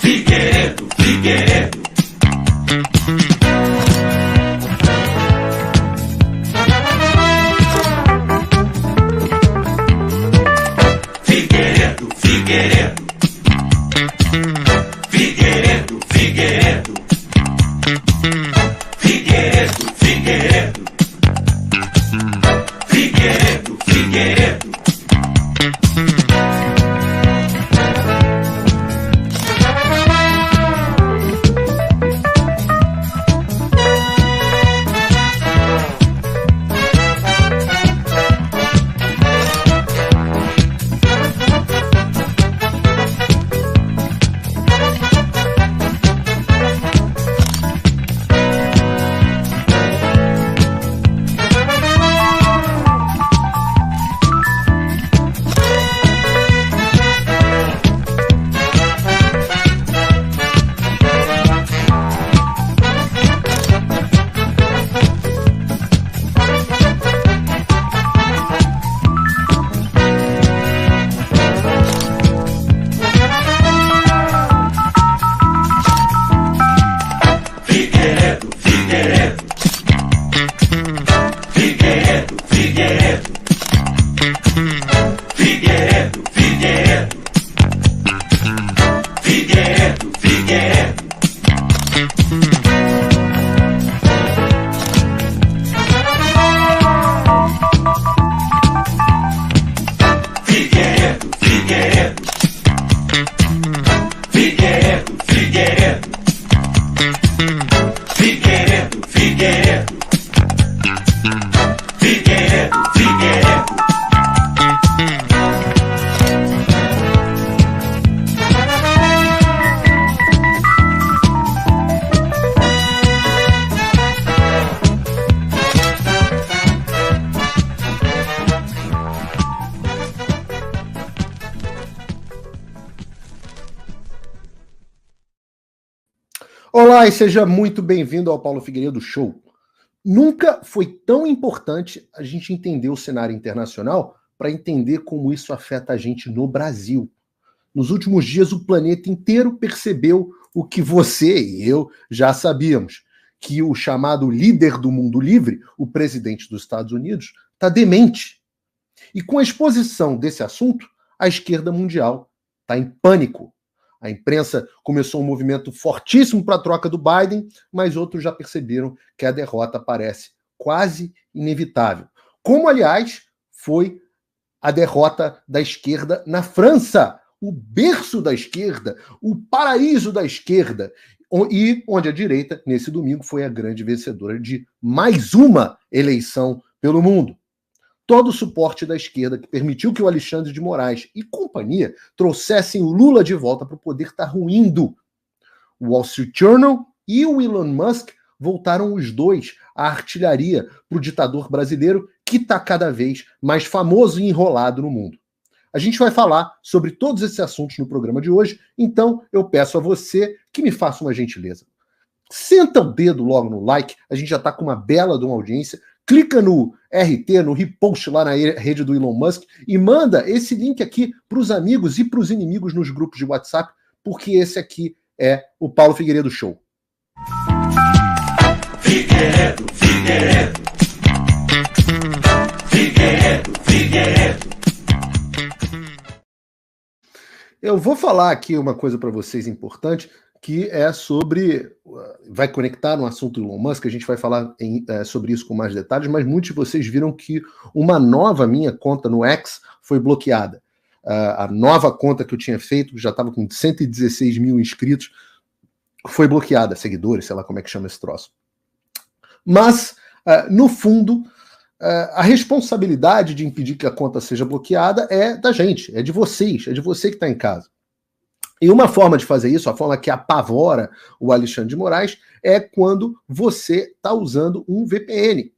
Figueiredo, Figueiredo. Figueiredo, Figueiredo. Figueiredo, Figueiredo. Figueiredo, Figueiredo. Figueiredo, Figueiredo. Olá e seja muito bem-vindo ao Paulo Figueiredo Show. Nunca foi tão importante a gente entender o cenário internacional para entender como isso afeta a gente no Brasil. Nos últimos dias, o planeta inteiro percebeu o que você e eu já sabíamos, que o chamado líder do mundo livre, o presidente dos Estados Unidos, está demente. E com a exposição desse assunto, a esquerda mundial está em pânico. A imprensa começou um movimento fortíssimo para a troca do Biden, mas outros já perceberam que a derrota parece quase inevitável. Como, aliás, foi a derrota da esquerda na França, o berço da esquerda, o paraíso da esquerda, e onde a direita, nesse domingo, foi a grande vencedora de mais uma eleição pelo mundo. Todo o suporte da esquerda que permitiu que o Alexandre de Moraes e companhia trouxessem o Lula de volta para o poder está ruindo. O Wall Street Journal e o Elon Musk voltaram os dois à artilharia para o ditador brasileiro que está cada vez mais famoso e enrolado no mundo. A gente vai falar sobre todos esses assuntos no programa de hoje, então eu peço a você que me faça uma gentileza. Senta o dedo logo no like, a gente já está com uma bela de uma audiência. Clica no RT, no repost lá na rede do Elon Musk e manda esse link aqui para os amigos e para os inimigos nos grupos de WhatsApp, porque esse aqui é o Paulo Figueiredo Show. Figueiredo, Figueiredo. Figueiredo, Figueiredo. Eu vou falar aqui uma coisa para vocês importante, que é sobre... Vai conectar no assunto Elon Musk, a gente vai falar sobre isso com mais detalhes, mas muitos de vocês viram que uma nova minha conta no X foi bloqueada. A nova conta que eu tinha feito, que já estava com 116 mil inscritos, foi bloqueada, seguidores, sei lá como é que chama esse troço. Mas, no fundo, a responsabilidade de impedir que a conta seja bloqueada é da gente, é de vocês, é de você que está em casa. E uma forma de fazer isso, a forma que apavora o Alexandre de Moraes, é quando você está usando um VPN.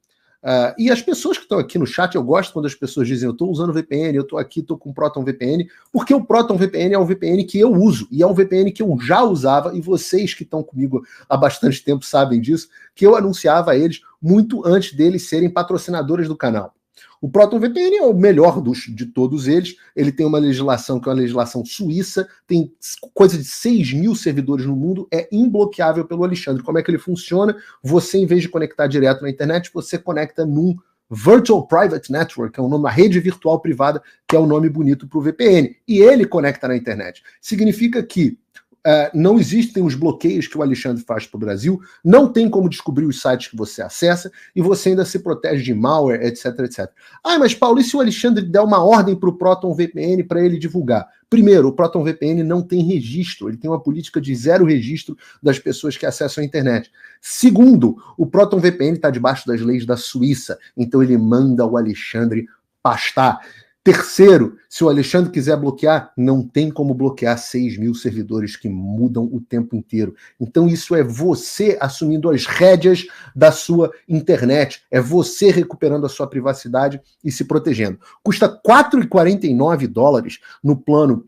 E as pessoas que estão aqui no chat, eu gosto quando as pessoas dizem eu estou usando VPN, eu estou aqui, estou com o Proton VPN, porque o Proton VPN é um VPN que eu uso, e é um VPN que eu já usava, e vocês que estão comigo há bastante tempo sabem disso, que eu anunciava a eles muito antes deles serem patrocinadores do canal. O ProtonVPN é o melhor de todos eles. Ele tem uma legislação que é uma legislação suíça, tem coisa de 6 mil servidores no mundo, é imbloqueável pelo Alexandre. Como é que ele funciona? Você, em vez de conectar direto na internet, você conecta num Virtual Private Network, que é uma rede virtual privada, que é o nome bonito para o VPN. E ele conecta na internet. Significa que não existem os bloqueios que o Alexandre faz para o Brasil, não tem como descobrir os sites que você acessa e você ainda se protege de malware, etc, etc. Ah, mas Paulo, e se o Alexandre der uma ordem para o ProtonVPN para ele divulgar? Primeiro, o ProtonVPN não tem registro, ele tem uma política de 0 registro das pessoas que acessam a internet. Segundo, o ProtonVPN está debaixo das leis da Suíça, então ele manda o Alexandre pastar. Terceiro, se o Alexandre quiser bloquear, não tem como bloquear 6 mil servidores que mudam o tempo inteiro. Então isso é você assumindo as rédeas da sua internet, é você recuperando a sua privacidade e se protegendo. Custa $4,49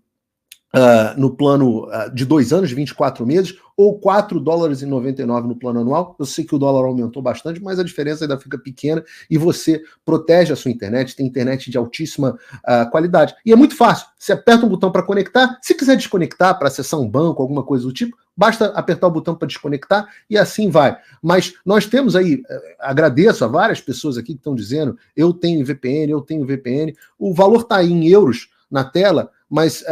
no plano de 2 anos, 24 meses, ou $4,99 no plano anual. Eu sei que o dólar aumentou bastante, mas a diferença ainda fica pequena e você protege a sua internet, tem internet de altíssima qualidade. E é muito fácil, você aperta um botão para conectar, se quiser desconectar para acessar um banco, alguma coisa do tipo, basta apertar o botão para desconectar e assim vai. Mas nós temos aí, agradeço a várias pessoas aqui que estão dizendo, eu tenho VPN, o valor está aí em euros na tela, mas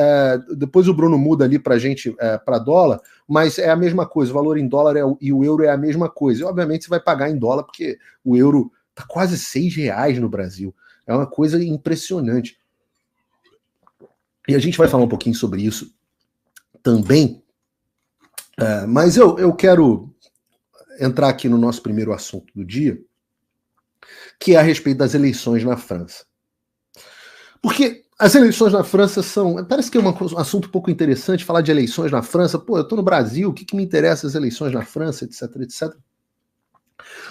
depois o Bruno muda ali para a gente, para dólar, mas é a mesma coisa, o valor em dólar e o euro é a mesma coisa. E obviamente você vai pagar em dólar, porque o euro está quase R$6 no Brasil. É uma coisa impressionante. E a gente vai falar um pouquinho sobre isso também, mas eu quero entrar aqui no nosso primeiro assunto do dia, que é a respeito das eleições na França. Porque as eleições na França parece que é um assunto um pouco interessante falar de eleições na França. Pô, eu tô no Brasil, o que me interessa as eleições na França, etc, etc.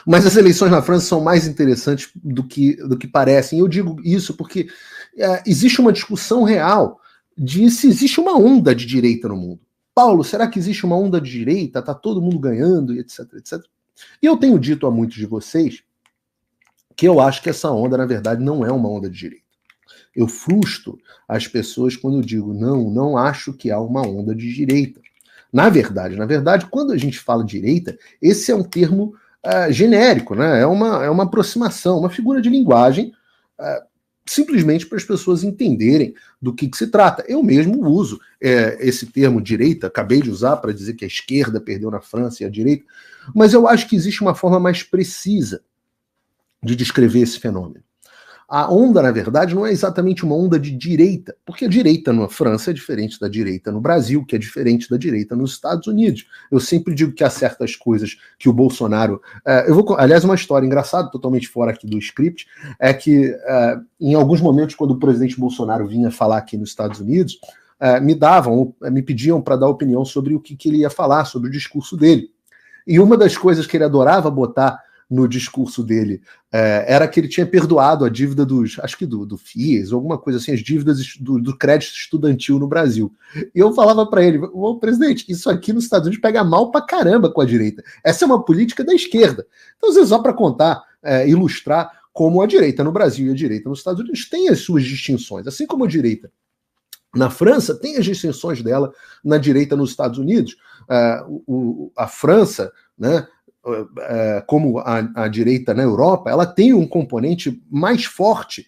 Mas as eleições na França são mais interessantes do que parecem. Eu digo isso porque existe uma discussão real de se existe uma onda de direita no mundo. Paulo, será que existe uma onda de direita? Tá todo mundo ganhando, etc, etc. E eu tenho dito a muitos de vocês que eu acho que essa onda, na verdade, não é uma onda de direita. Eu frustro as pessoas quando eu digo, não acho que há uma onda de direita. Na verdade, quando a gente fala direita, esse é um termo genérico, né? É uma aproximação, uma figura de linguagem, simplesmente para as pessoas entenderem do que se trata. Eu mesmo uso esse termo direita, acabei de usar para dizer que a esquerda perdeu na França e a direita, mas eu acho que existe uma forma mais precisa de descrever esse fenômeno. A onda, na verdade, não é exatamente uma onda de direita, porque a direita na França é diferente da direita no Brasil, que é diferente da direita nos Estados Unidos. Eu sempre digo que há certas coisas que o Bolsonaro... aliás, uma história engraçada, totalmente fora aqui do script, é que em alguns momentos, quando o presidente Bolsonaro vinha falar aqui nos Estados Unidos, me pediam para dar opinião sobre o que ele ia falar, sobre o discurso dele. E uma das coisas que ele adorava botar no discurso dele era que ele tinha perdoado a dívida do FIES, alguma coisa assim, as dívidas do crédito estudantil no Brasil. E eu falava para ele, presidente, isso aqui nos Estados Unidos pega mal pra caramba com a direita. Essa é uma política da esquerda. Então, às vezes, só para contar, ilustrar como a direita no Brasil e a direita nos Estados Unidos tem as suas distinções, assim como a direita na França tem as distinções dela na direita nos Estados Unidos. A França, né, como a direita na Europa, ela tem um componente mais forte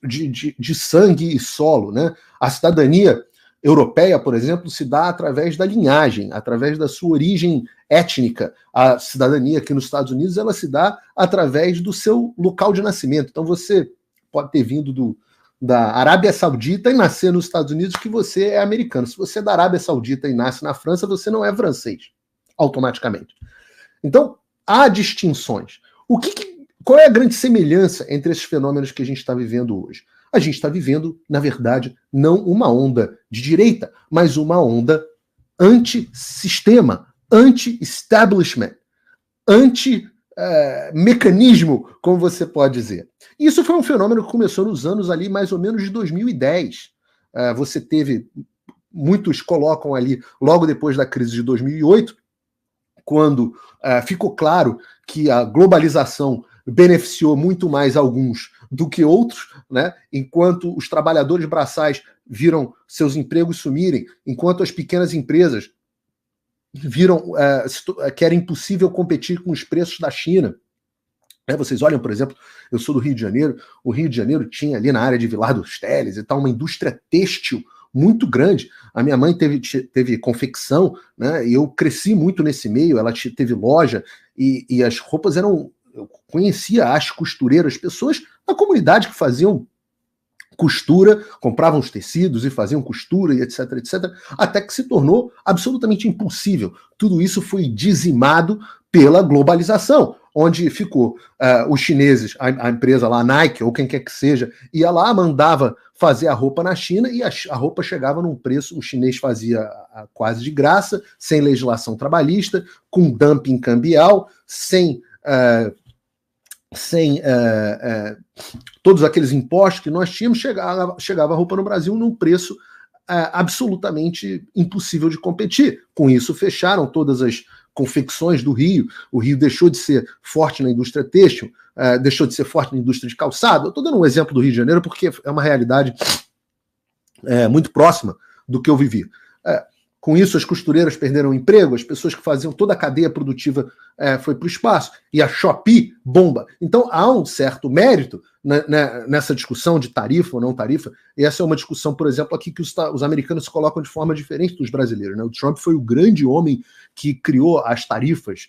de sangue e solo, né? A cidadania europeia, por exemplo, se dá através da linhagem, através da sua origem étnica. A cidadania aqui nos Estados Unidos, ela se dá através do seu local de nascimento. Então você pode ter vindo da Arábia Saudita e nascer nos Estados Unidos que você é americano. Se você é da Arábia Saudita e nasce na França, você não é francês, automaticamente. Então, há distinções. Qual é a grande semelhança entre esses fenômenos que a gente está vivendo hoje? A gente está vivendo, na verdade, não uma onda de direita, mas uma onda anti-sistema, anti-establishment, anti-mecanismo, como você pode dizer. Isso foi um fenômeno que começou nos anos ali, mais ou menos de 2010. Você teve, muitos colocam ali, logo depois da crise de 2008, quando ficou claro que a globalização beneficiou muito mais alguns do que outros, né? Enquanto os trabalhadores braçais viram seus empregos sumirem, enquanto as pequenas empresas viram que era impossível competir com os preços da China. Vocês olham, por exemplo, eu sou do Rio de Janeiro, o Rio de Janeiro tinha ali na área de Vilar dos Teles e tal, uma indústria têxtil muito grande. A minha mãe teve confecção, né? E eu cresci muito nesse meio, ela teve loja, e as roupas eram... Eu conhecia as costureiras, pessoas da comunidade que faziam costura, compravam os tecidos e faziam costura, e etc, etc, até que se tornou absolutamente impossível. Tudo isso foi dizimado pela globalização, onde ficou os chineses, a empresa lá, a Nike, ou quem quer que seja, ia lá, mandava fazer a roupa na China, e a roupa chegava num preço, o chinês fazia quase de graça, sem legislação trabalhista, com dumping cambial, sem todos aqueles impostos que nós tínhamos, chegava a roupa no Brasil num preço absolutamente impossível de competir. Com isso, fecharam todas as confecções do Rio. O Rio deixou de ser forte na indústria têxtil, deixou de ser forte na indústria de calçado. Eu estou dando um exemplo do Rio de Janeiro porque é uma realidade muito próxima do que eu vivi. Com isso, as costureiras perderam o emprego, as pessoas que faziam toda a cadeia produtiva foi para o espaço, e a Shopee bomba. Então, há um certo mérito nessa discussão de tarifa ou não tarifa, e essa é uma discussão, por exemplo, aqui que os americanos se colocam de forma diferente dos brasileiros, né? O Trump foi o grande homem que criou as tarifas,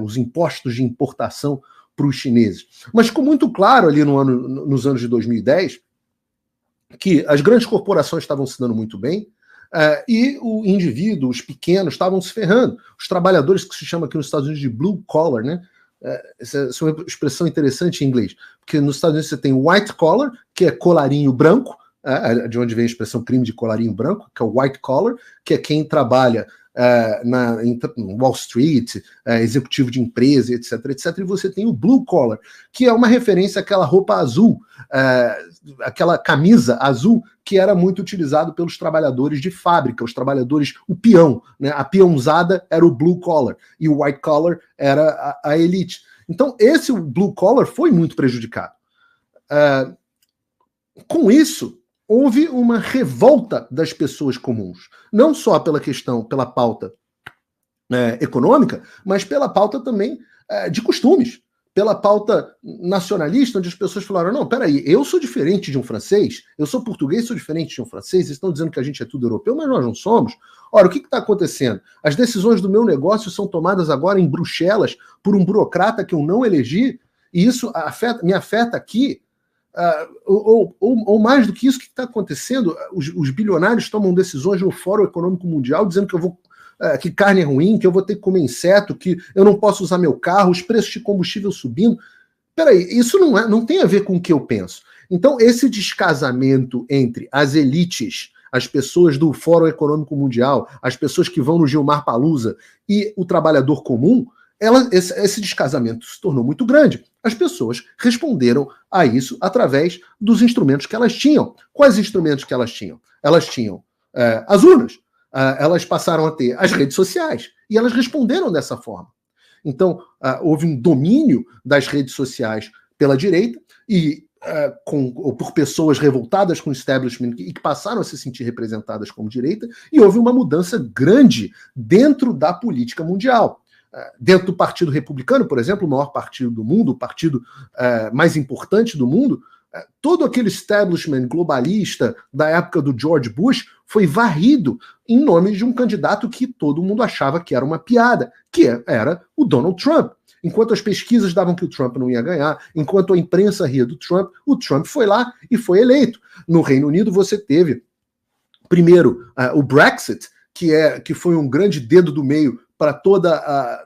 os impostos de importação para os chineses. Mas ficou muito claro ali nos anos de 2010 que as grandes corporações estavam se dando muito bem, e o indivíduo, os pequenos, estavam se ferrando. Os trabalhadores, que se chama aqui nos Estados Unidos de blue collar, né? Essa é uma expressão interessante em inglês, porque nos Estados Unidos você tem white collar, que é colarinho branco, de onde vem a expressão crime de colarinho branco, que é o white collar, que é quem trabalha em Wall Street, executivo de empresa, etc, etc. E você tem o blue collar, que é uma referência àquela roupa azul, aquela camisa azul que era muito utilizado pelos trabalhadores de fábrica, os trabalhadores, o peão, né? A peãozada era o blue collar e o white collar era a elite. Então esse blue collar foi muito prejudicado. Com isso, houve uma revolta das pessoas comuns, não só pela pauta econômica, mas pela pauta também de costumes, pela pauta nacionalista, onde as pessoas falaram, não, peraí, eu sou diferente de um francês, eu sou português, sou diferente de um francês, eles estão dizendo que a gente é tudo europeu, mas nós não somos. Ora, o que está acontecendo? As decisões do meu negócio são tomadas agora em Bruxelas por um burocrata que eu não elegi, e isso me afeta aqui. Ou mais do que isso, o que está acontecendo? Os bilionários tomam decisões no Fórum Econômico Mundial dizendo que carne é ruim, que eu vou ter que comer inseto, que eu não posso usar meu carro, os preços de combustível subindo. Peraí, isso não tem a ver com o que eu penso. Então, esse descasamento entre as elites, as pessoas do Fórum Econômico Mundial, as pessoas que vão no Gilmar Palusa e o trabalhador comum, esse descasamento se tornou muito grande. As pessoas responderam a isso através dos instrumentos que elas tinham. Quais instrumentos que elas tinham? Elas tinham as urnas. Elas passaram a ter as redes sociais. E elas responderam dessa forma. Então, houve um domínio das redes sociais pela direita e por pessoas revoltadas com o establishment e que passaram a se sentir representadas como direita, e houve uma mudança grande dentro da política mundial. Dentro do Partido Republicano, por exemplo, o maior partido do mundo, o partido mais importante do mundo, todo aquele establishment globalista da época do George Bush foi varrido em nome de um candidato que todo mundo achava que era uma piada, que era o Donald Trump. Enquanto as pesquisas davam que o Trump não ia ganhar, enquanto a imprensa ria do Trump, o Trump foi lá e foi eleito. No Reino Unido você teve, primeiro, o Brexit, que foi um grande dedo do meio para toda a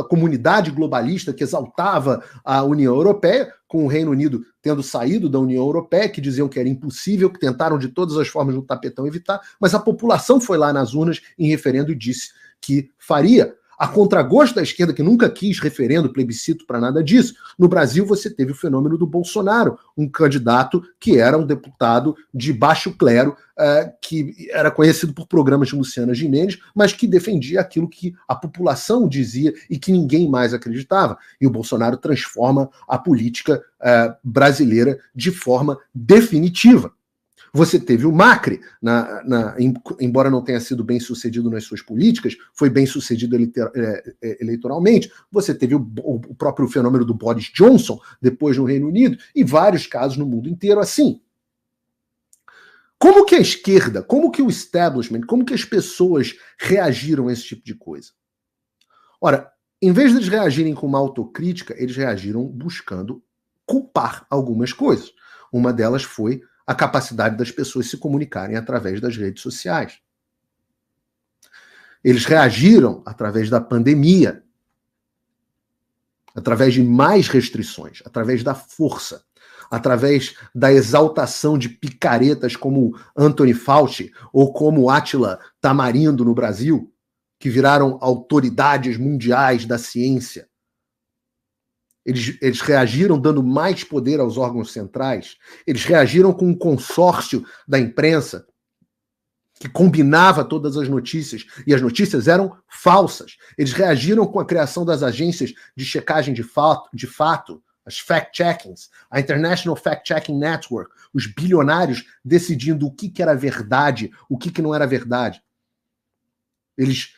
comunidade globalista que exaltava a União Europeia, com o Reino Unido tendo saído da União Europeia, que diziam que era impossível, que tentaram de todas as formas no tapetão evitar, mas a população foi lá nas urnas em referendo e disse que faria. A contragosto da esquerda, que nunca quis referendo, plebiscito para nada disso, no Brasil você teve o fenômeno do Bolsonaro, um candidato que era um deputado de baixo clero, que era conhecido por programas de Luciana Gimenez, mas que defendia aquilo que a população dizia e que ninguém mais acreditava. E o Bolsonaro transforma a política brasileira de forma definitiva. Você teve o Macri, embora não tenha sido bem sucedido nas suas políticas, foi bem sucedido eleitoralmente. Você teve o próprio fenômeno do Boris Johnson, depois no Reino Unido, e vários casos no mundo inteiro assim. Como que a esquerda, como que o establishment, como que as pessoas reagiram a esse tipo de coisa? Ora, em vez de eles reagirem com uma autocrítica, eles reagiram buscando culpar algumas coisas. Uma delas foi a capacidade das pessoas se comunicarem através das redes sociais. Eles reagiram através da pandemia, através de mais restrições, através da força, através da exaltação de picaretas como Anthony Fauci ou como Átila Tamarindo no Brasil, que viraram autoridades mundiais da ciência. Eles reagiram dando mais poder aos órgãos centrais. Eles reagiram com um consórcio da imprensa que combinava todas as notícias, e as notícias eram falsas. Eles reagiram com a criação das agências de checagem de fato, as fact-checkings, a International Fact-Checking Network, os bilionários decidindo o que era verdade, o que não era verdade. Eles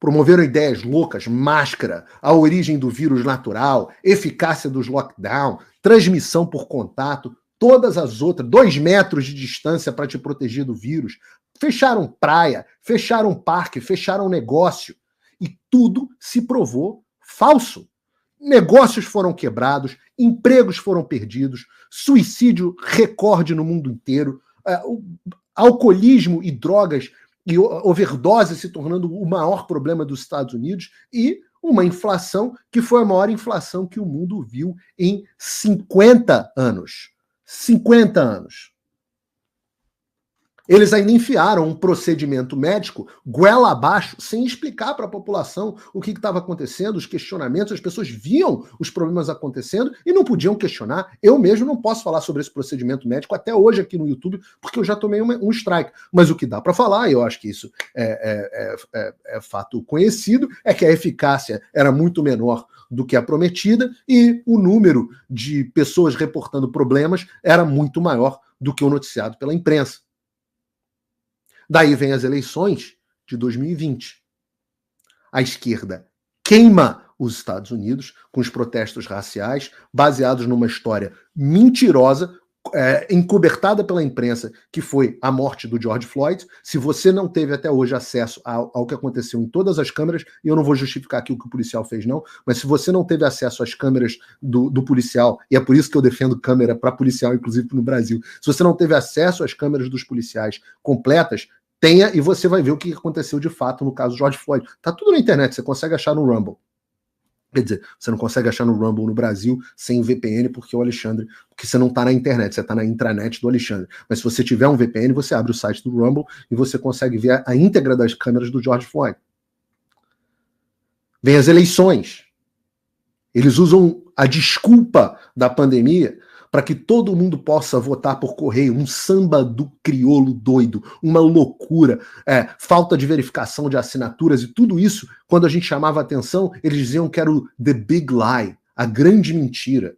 promoveram ideias loucas, máscara, a origem do vírus natural, eficácia dos lockdown, transmissão por contato, todas as outras, 2 metros de distância para te proteger do vírus. Fecharam praia, fecharam parque, fecharam negócio. E tudo se provou falso. Negócios foram quebrados, empregos foram perdidos, suicídio recorde no mundo inteiro, alcoolismo e drogas e overdose se tornando o maior problema dos Estados Unidos e uma inflação que foi a maior inflação que o mundo viu em 50 anos. 50 anos. Eles ainda enfiaram um procedimento médico goela abaixo, sem explicar para a população o que estava acontecendo, os questionamentos, as pessoas viam os problemas acontecendo e não podiam questionar. Eu mesmo não posso falar sobre esse procedimento médico até hoje aqui no YouTube, porque eu já tomei um strike. Mas o que dá para falar, e eu acho que isso é fato conhecido, é que a eficácia era muito menor do que a prometida e o número de pessoas reportando problemas era muito maior do que o noticiado pela imprensa. Daí vem as eleições de 2020. A esquerda queima os Estados Unidos com os protestos raciais, baseados numa história mentirosa, encobertada pela imprensa, que foi a morte do George Floyd. Se você não teve até hoje acesso ao que aconteceu em todas as câmeras, e eu não vou justificar aqui o que o policial fez, não, mas se você não teve acesso às câmeras do policial, e é por isso que eu defendo câmera para policial, inclusive no Brasil, se você não teve acesso às câmeras dos policiais completas, tenha e você vai ver o que aconteceu de fato no caso do George Floyd. Tá tudo na internet, você consegue achar no Rumble. Quer dizer, você não consegue achar no Rumble no Brasil sem VPN, porque o Alexandre, porque você não está na internet, você está na intranet do Alexandre. Mas se você tiver um VPN, você abre o site do Rumble e você consegue ver a íntegra das câmeras do George Floyd. Vem as eleições. Eles usam a desculpa da pandemia para que todo mundo possa votar por correio, um samba do crioulo doido, uma loucura, falta de verificação de assinaturas e tudo isso, quando a gente chamava a atenção, eles diziam que era o the big lie, a grande mentira.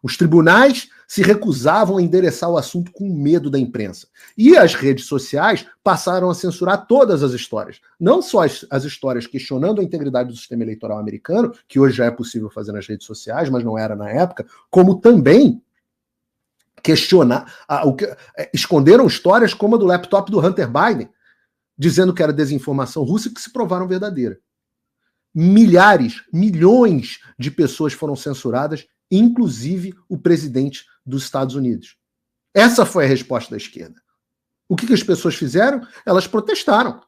Os tribunais se recusavam a endereçar o assunto com medo da imprensa. E as redes sociais passaram a censurar todas as histórias. Não só as histórias questionando a integridade do sistema eleitoral americano, que hoje já é possível fazer nas redes sociais, mas não era na época, como também esconderam histórias como a do laptop do Hunter Biden, dizendo que era desinformação russa, que se provaram verdadeira. Milhares, milhões de pessoas foram censuradas, inclusive o presidente dos Estados Unidos. Essa foi a resposta da esquerda. O que as pessoas fizeram? Elas protestaram.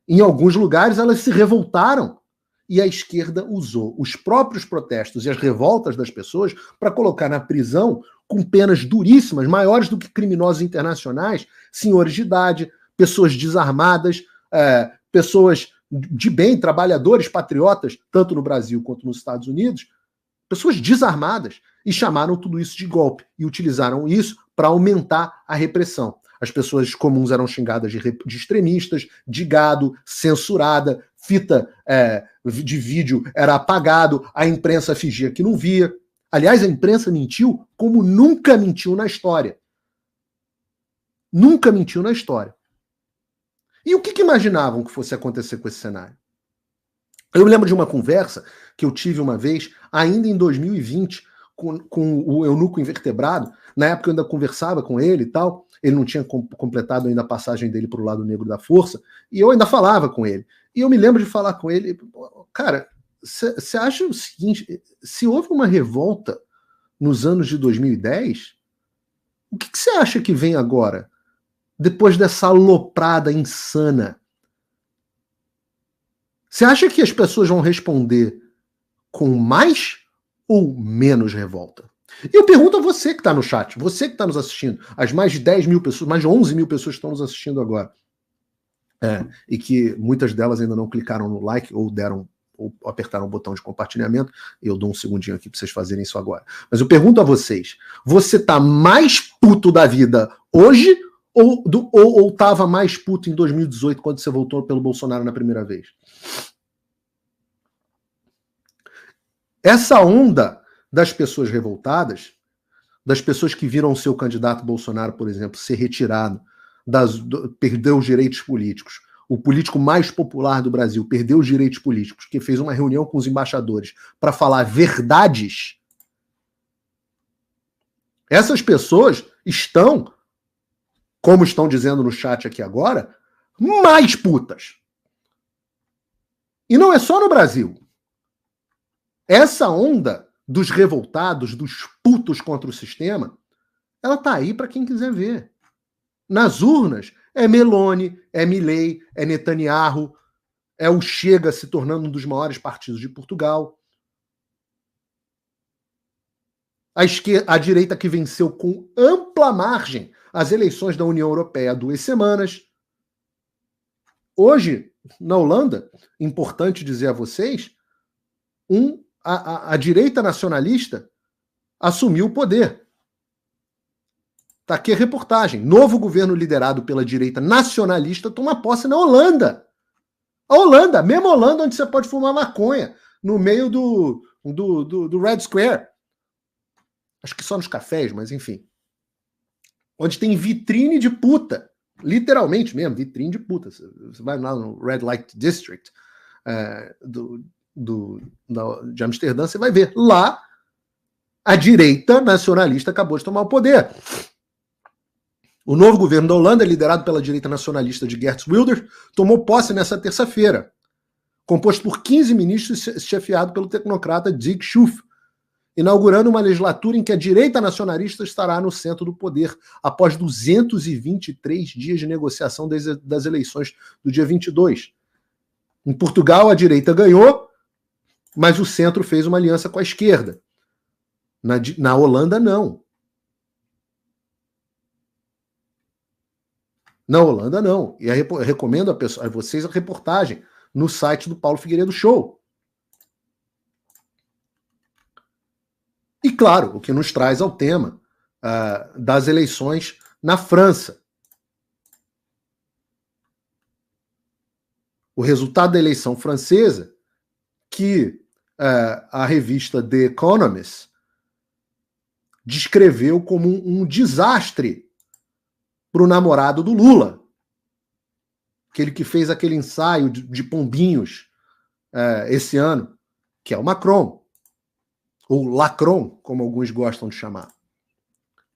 Em alguns lugares, elas se revoltaram. E a esquerda usou os próprios protestos e as revoltas das pessoas para colocar na prisão, com penas duríssimas, maiores do que criminosos internacionais, senhores de idade, pessoas desarmadas, pessoas de bem, trabalhadores, patriotas, tanto no Brasil quanto nos Estados Unidos, pessoas desarmadas, e chamaram tudo isso de golpe, e utilizaram isso para aumentar a repressão. As pessoas comuns eram xingadas de extremistas, de gado, censurada, fita de vídeo era apagado, a imprensa fingia que não via. Aliás, a imprensa mentiu como nunca mentiu na história. Nunca mentiu na história. E o que imaginavam que fosse acontecer com esse cenário? Eu me lembro de uma conversa que eu tive uma vez, ainda em 2020, com o eunuco invertebrado. Na época eu ainda conversava com ele e tal, ele não tinha completado ainda a passagem dele para o lado negro da força, e eu ainda falava com ele. E eu me lembro de falar com ele, cara, você acha o seguinte, se houve uma revolta nos anos de 2010, o que você acha que vem agora? Depois dessa aloprada insana? Você acha que as pessoas vão responder com mais ou menos revolta? E eu pergunto a você que está no chat, você que está nos assistindo, as mais de 10 mil pessoas, mais de 11 mil pessoas que estão nos assistindo agora, e que muitas delas ainda não clicaram no like ou apertaram o botão de compartilhamento. Eu dou um segundinho aqui para vocês fazerem isso agora. Mas eu pergunto a vocês, você tá mais puto da vida hoje ou tava mais puto em 2018 quando você votou pelo Bolsonaro na primeira vez? Essa onda das pessoas revoltadas, das pessoas que viram o seu candidato Bolsonaro, por exemplo, ser retirado, perdeu os direitos políticos, o político mais popular do Brasil perdeu os direitos políticos, que fez uma reunião com os embaixadores para falar verdades, essas pessoas estão, como estão dizendo no chat aqui agora, mais putas. E não é só no Brasil. Essa onda dos revoltados, dos putos contra o sistema, ela tá aí para quem quiser ver. Nas urnas, é Meloni, é Milei, é Netanyahu, é o Chega se tornando um dos maiores partidos de Portugal. A direita que venceu com ampla margem as eleições da União Europeia há 2 semanas. Hoje, na Holanda, importante dizer a vocês, a direita nacionalista assumiu o poder. Está aqui a reportagem. Novo governo liderado pela direita nacionalista toma posse na Holanda. A Holanda, a mesma Holanda onde você pode fumar maconha, no meio do Red Square. Acho que só nos cafés, mas enfim. Onde tem vitrine de puta. Literalmente mesmo, vitrine de puta. Você vai lá no Red Light District de Amsterdã, você vai ver. Lá, a direita nacionalista acabou de tomar o poder. O novo governo da Holanda, liderado pela direita nacionalista de Geert Wilders, tomou posse nessa terça-feira, composto por 15 ministros chefiado pelo tecnocrata Dick Schoof, inaugurando uma legislatura em que a direita nacionalista estará no centro do poder após 223 dias de negociação das eleições do dia 22. Em Portugal, a direita ganhou, mas o centro fez uma aliança com a esquerda. Na Holanda, não. Na Holanda, não. E eu recomendo a vocês a reportagem no site do Paulo Figueiredo Show. E, claro, o que nos traz ao tema das eleições na França. O resultado da eleição francesa, que a revista The Economist descreveu como um desastre para o namorado do Lula, aquele que fez aquele ensaio de pombinhos esse ano, que é o Macron, ou Lacron, como alguns gostam de chamar.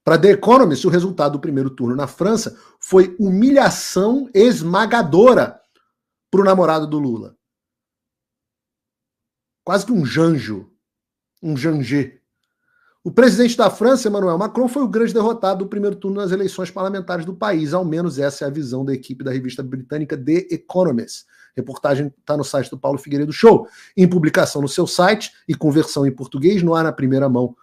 Para The Economist, o resultado do primeiro turno na França foi humilhação esmagadora para o namorado do Lula. Quase que um janjo, um jangê. O presidente da França, Emmanuel Macron, foi o grande derrotado do primeiro turno nas eleições parlamentares do país. Ao menos essa é a visão da equipe da revista britânica The Economist. A reportagem está no site do Paulo Figueiredo Show, em publicação no seu site e com versão em português, no ar na primeira mão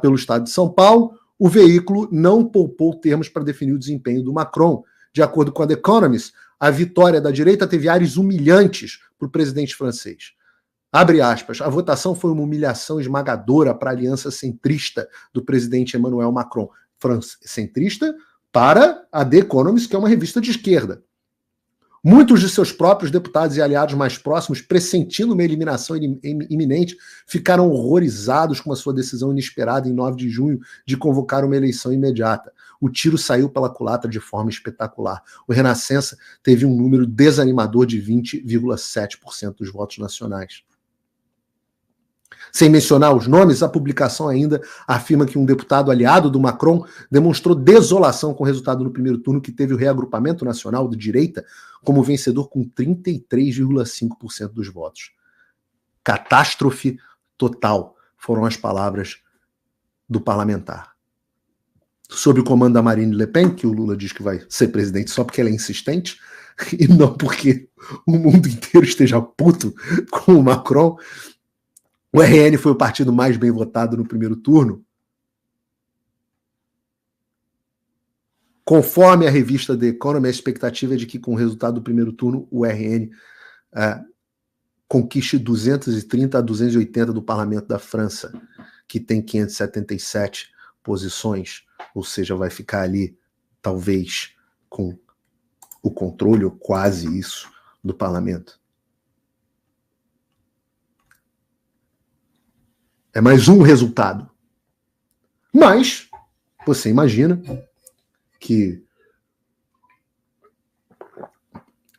pelo Estado de São Paulo. O veículo não poupou termos para definir o desempenho do Macron. De acordo com a The Economist, a vitória da direita teve ares humilhantes para o presidente francês. Abre aspas, a votação foi uma humilhação esmagadora para a aliança centrista do presidente Emmanuel Macron. Centrista para a The Economist, que é uma revista de esquerda. Muitos de seus próprios deputados e aliados mais próximos, pressentindo uma eliminação iminente, ficaram horrorizados com a sua decisão inesperada em 9 de junho de convocar uma eleição imediata. O tiro saiu pela culatra de forma espetacular. O Renascença teve um número desanimador de 20,7% dos votos nacionais. Sem mencionar os nomes, a publicação ainda afirma que um deputado aliado do Macron demonstrou desolação com o resultado no primeiro turno, que teve o reagrupamento nacional de direita como vencedor com 33,5% dos votos. Catástrofe total, foram as palavras do parlamentar. Sob o comando da Marine Le Pen, que o Lula diz que vai ser presidente só porque ela é insistente, e não porque o mundo inteiro esteja puto com o Macron, o RN foi o partido mais bem votado no primeiro turno. Conforme a revista The Economist, a expectativa é de que, com o resultado do primeiro turno, o RN conquiste 230 a 280 do parlamento da França, que tem 577 posições, ou seja, vai ficar ali, talvez, com o controle, ou quase isso, do parlamento. É mais um resultado. Mas, você imagina que...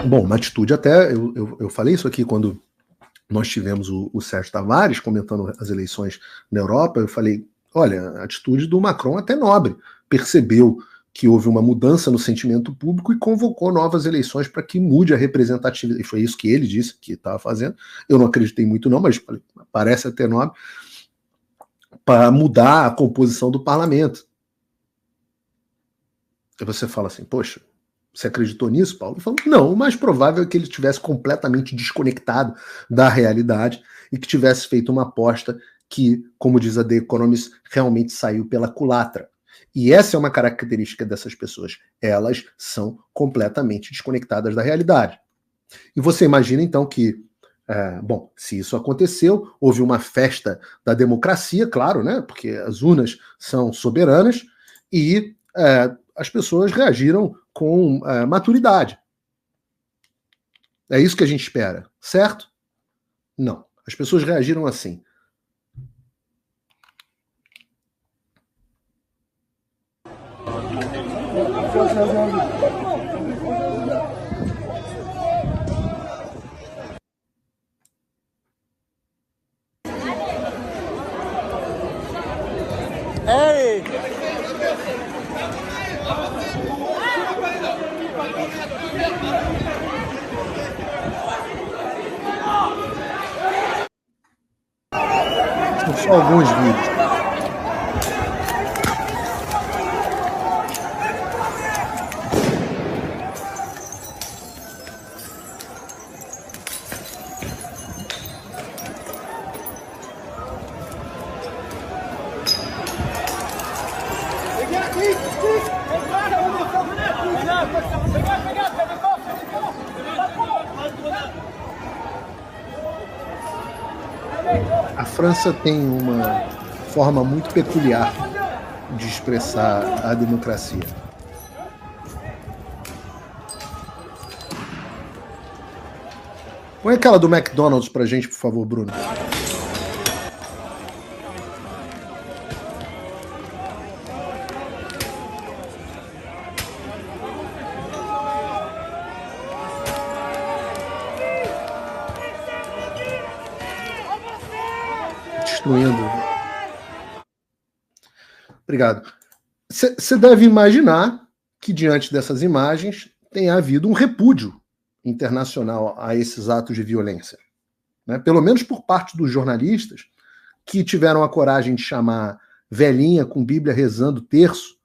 Bom, uma atitude até... Eu falei isso aqui quando nós tivemos o Sérgio Tavares comentando as eleições na Europa. Eu falei, olha, a atitude do Macron até nobre. Percebeu que houve uma mudança no sentimento público e convocou novas eleições para que mude a representatividade. E foi isso que ele disse que estava fazendo. Eu não acreditei muito não, mas parece até nobre, para mudar a composição do parlamento. E você fala assim, poxa, você acreditou nisso, Paulo? Eu falo, não, o mais provável é que ele estivesse completamente desconectado da realidade e que tivesse feito uma aposta que, como diz a The Economist, realmente saiu pela culatra. E essa é uma característica dessas pessoas. Elas são completamente desconectadas da realidade. E você imagina, então, que bom, se isso aconteceu, houve uma festa da democracia, claro, né? Porque as urnas são soberanas e as pessoas reagiram com maturidade. É isso que a gente espera, certo? Não. As pessoas reagiram assim. Hey! São só alguns vídeos. A França tem uma forma muito peculiar de expressar a democracia. Põe aquela do McDonald's pra gente, por favor, Bruno. Destruindo. Obrigado. Você deve imaginar que, diante dessas imagens, tenha havido um repúdio internacional a esses atos de violência, né? Pelo menos por parte dos jornalistas que tiveram a coragem de chamar velhinha com Bíblia rezando terço,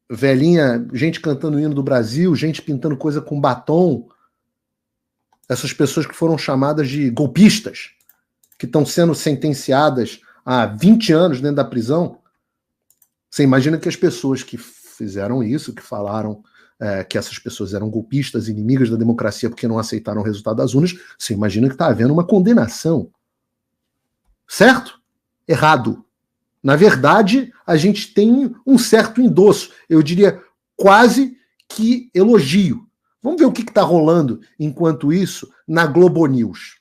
velhinha, gente cantando o hino do Brasil, gente pintando coisa com batom, essas pessoas que foram chamadas de golpistas, que estão sendo sentenciadas a 20 anos dentro da prisão. Você imagina que as pessoas que fizeram isso, que falaram que essas pessoas eram golpistas, inimigas da democracia porque não aceitaram o resultado das urnas, você imagina que está havendo uma condenação. Certo? Errado. Na verdade, a gente tem um certo endosso, eu diria quase que elogio. Vamos ver o que está rolando, enquanto isso, na Globo News.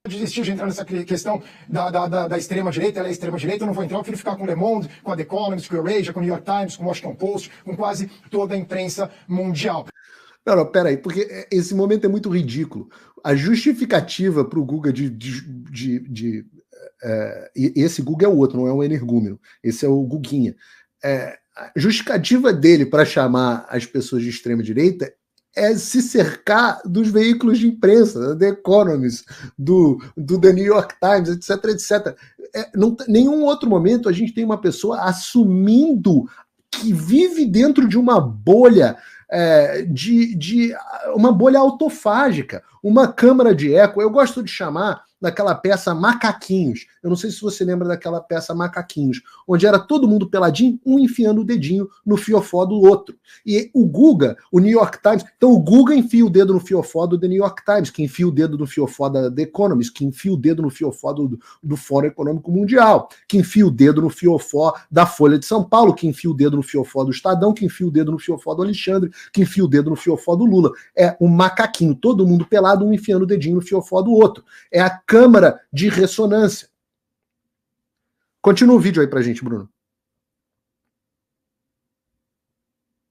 Desistiu de entrar nessa questão da extrema-direita, ela é extrema-direita, eu não vou entrar, eu prefiro ficar com o Le Monde, com a The Economist, com o Eurasia, com o New York Times, com o Washington Post, com quase toda a imprensa mundial. Não, peraí, porque esse momento é muito ridículo. A justificativa para o Guga esse Guga é o outro, não é o energúmeno, esse é o Guguinha. A justificativa dele para chamar as pessoas de extrema-direita é se cercar dos veículos de imprensa, da The Economist, do The New York Times, etc, etc. Nenhum outro momento a gente tem uma pessoa assumindo que vive dentro de uma bolha, uma bolha autofágica, uma câmara de eco. Eu gosto de chamar daquela peça Macaquinhos. Eu não sei se você lembra daquela peça Macaquinhos, onde era todo mundo peladinho, um enfiando o dedinho no fiofó do outro. E o Guga, o New York Times, então o Guga enfia o dedo no fiofó do The New York Times, que enfia o dedo no fiofó da The Economist, que enfia o dedo no fiofó do Fórum Econômico Mundial, que enfia o dedo no fiofó da Folha de São Paulo, que enfia o dedo no fiofó do Estadão, que enfia o dedo no fiofó do Alexandre, que enfia o dedo no fiofó do Lula. É um macaquinho, todo mundo pelado, um enfiando o dedinho no fiofó do outro. É a câmara de ressonância. Continua o vídeo aí pra gente, Bruno.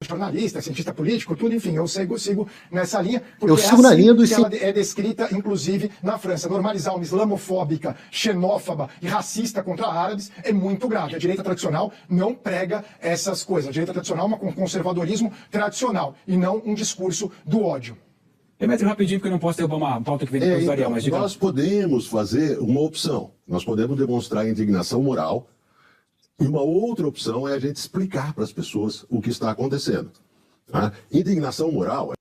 Jornalista, cientista político, tudo, enfim, eu sigo nessa linha, porque eu sigo na linha do que ela é descrita, inclusive, na França. Normalizar uma islamofóbica, xenófoba e racista contra árabes é muito grave. A direita tradicional não prega essas coisas. A direita tradicional é um conservadorismo tradicional e não um discurso do ódio. Demetrio, rapidinho, porque eu não posso derrubar uma pauta que vem depois do Ariel, mas diga. Nós podemos fazer uma opção. Nós podemos demonstrar indignação moral. E uma outra opção é a gente explicar para as pessoas o que está acontecendo. Tá? Indignação moral.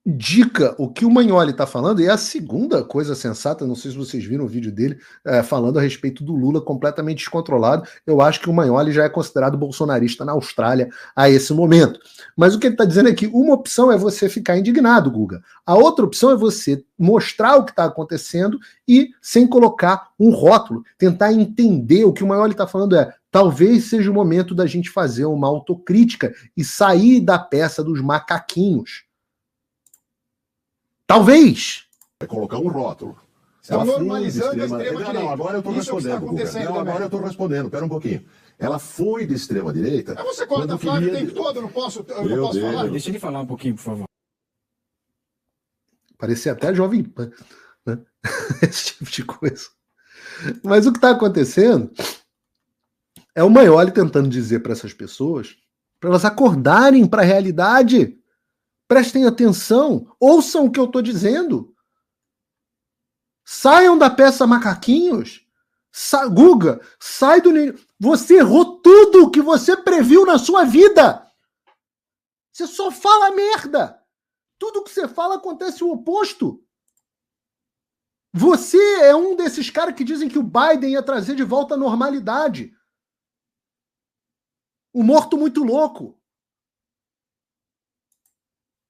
Dica, o que o Magnoli está falando, e é a segunda coisa sensata, não sei se vocês viram o vídeo dele, falando a respeito do Lula completamente descontrolado. Eu acho que o Magnoli já é considerado bolsonarista na Austrália a esse momento. Mas o que ele está dizendo é que uma opção é você ficar indignado, Guga. A outra opção é você mostrar o que está acontecendo e, sem colocar um rótulo, tentar entender. O que o Magnoli está falando talvez seja o momento da gente fazer uma autocrítica e sair da peça dos macaquinhos. Talvez. É colocar um rótulo. Estão normalizando a extrema-direita. Não, agora eu estou respondendo, Guga. Não, agora eu estou respondendo. Espera um pouquinho. Ela foi de extrema-direita. Mas você corta a Flávio o tempo todo, eu não posso falar? Deixa ele falar um pouquinho, por favor. Parecia até Jovem Pan, né? Esse tipo de coisa. Mas o que está acontecendo é o Magnoli tentando dizer para essas pessoas, para elas acordarem para a realidade. Prestem atenção, ouçam o que eu estou dizendo. Saiam da peça macaquinhos. Guga, sai do... Você errou tudo o que você previu na sua vida. Você só fala merda. Tudo que você fala acontece o oposto. Você é um desses caras que dizem que o Biden ia trazer de volta a normalidade. O morto muito louco.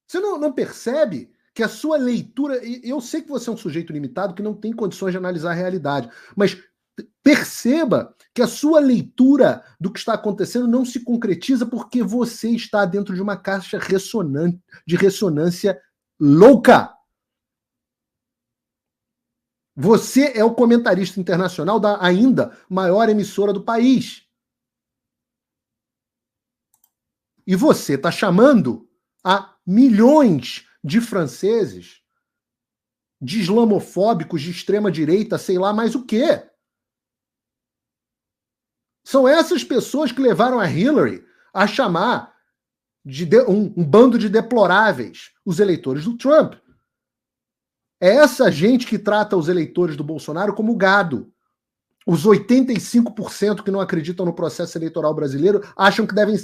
Você não percebe que a sua leitura... Eu sei que você é um sujeito limitado que não tem condições de analisar a realidade, mas perceba que a sua leitura do que está acontecendo não se concretiza porque você está dentro de uma caixa de ressonância louca. Você é o comentarista internacional da ainda maior emissora do país. E você está chamando a milhões de franceses, de islamofóbicos, de extrema-direita, sei lá mais o quê. São essas pessoas que levaram a Hillary a chamar de um bando de deploráveis os eleitores do Trump. É essa gente que trata os eleitores do Bolsonaro como gado. Os 85% que não acreditam no processo eleitoral brasileiro acham que devem,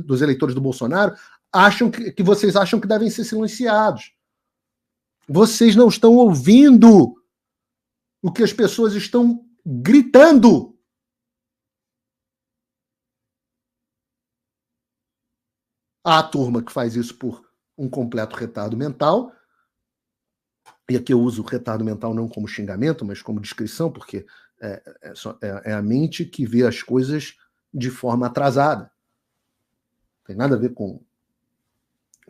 dos eleitores do Bolsonaro, acham que vocês acham que devem ser silenciados. Vocês não estão ouvindo o que as pessoas estão gritando. Há a turma que faz isso por um completo retardo mental, e aqui eu uso o retardo mental não como xingamento, mas como descrição, porque é a mente que vê as coisas de forma atrasada. Não tem nada a ver com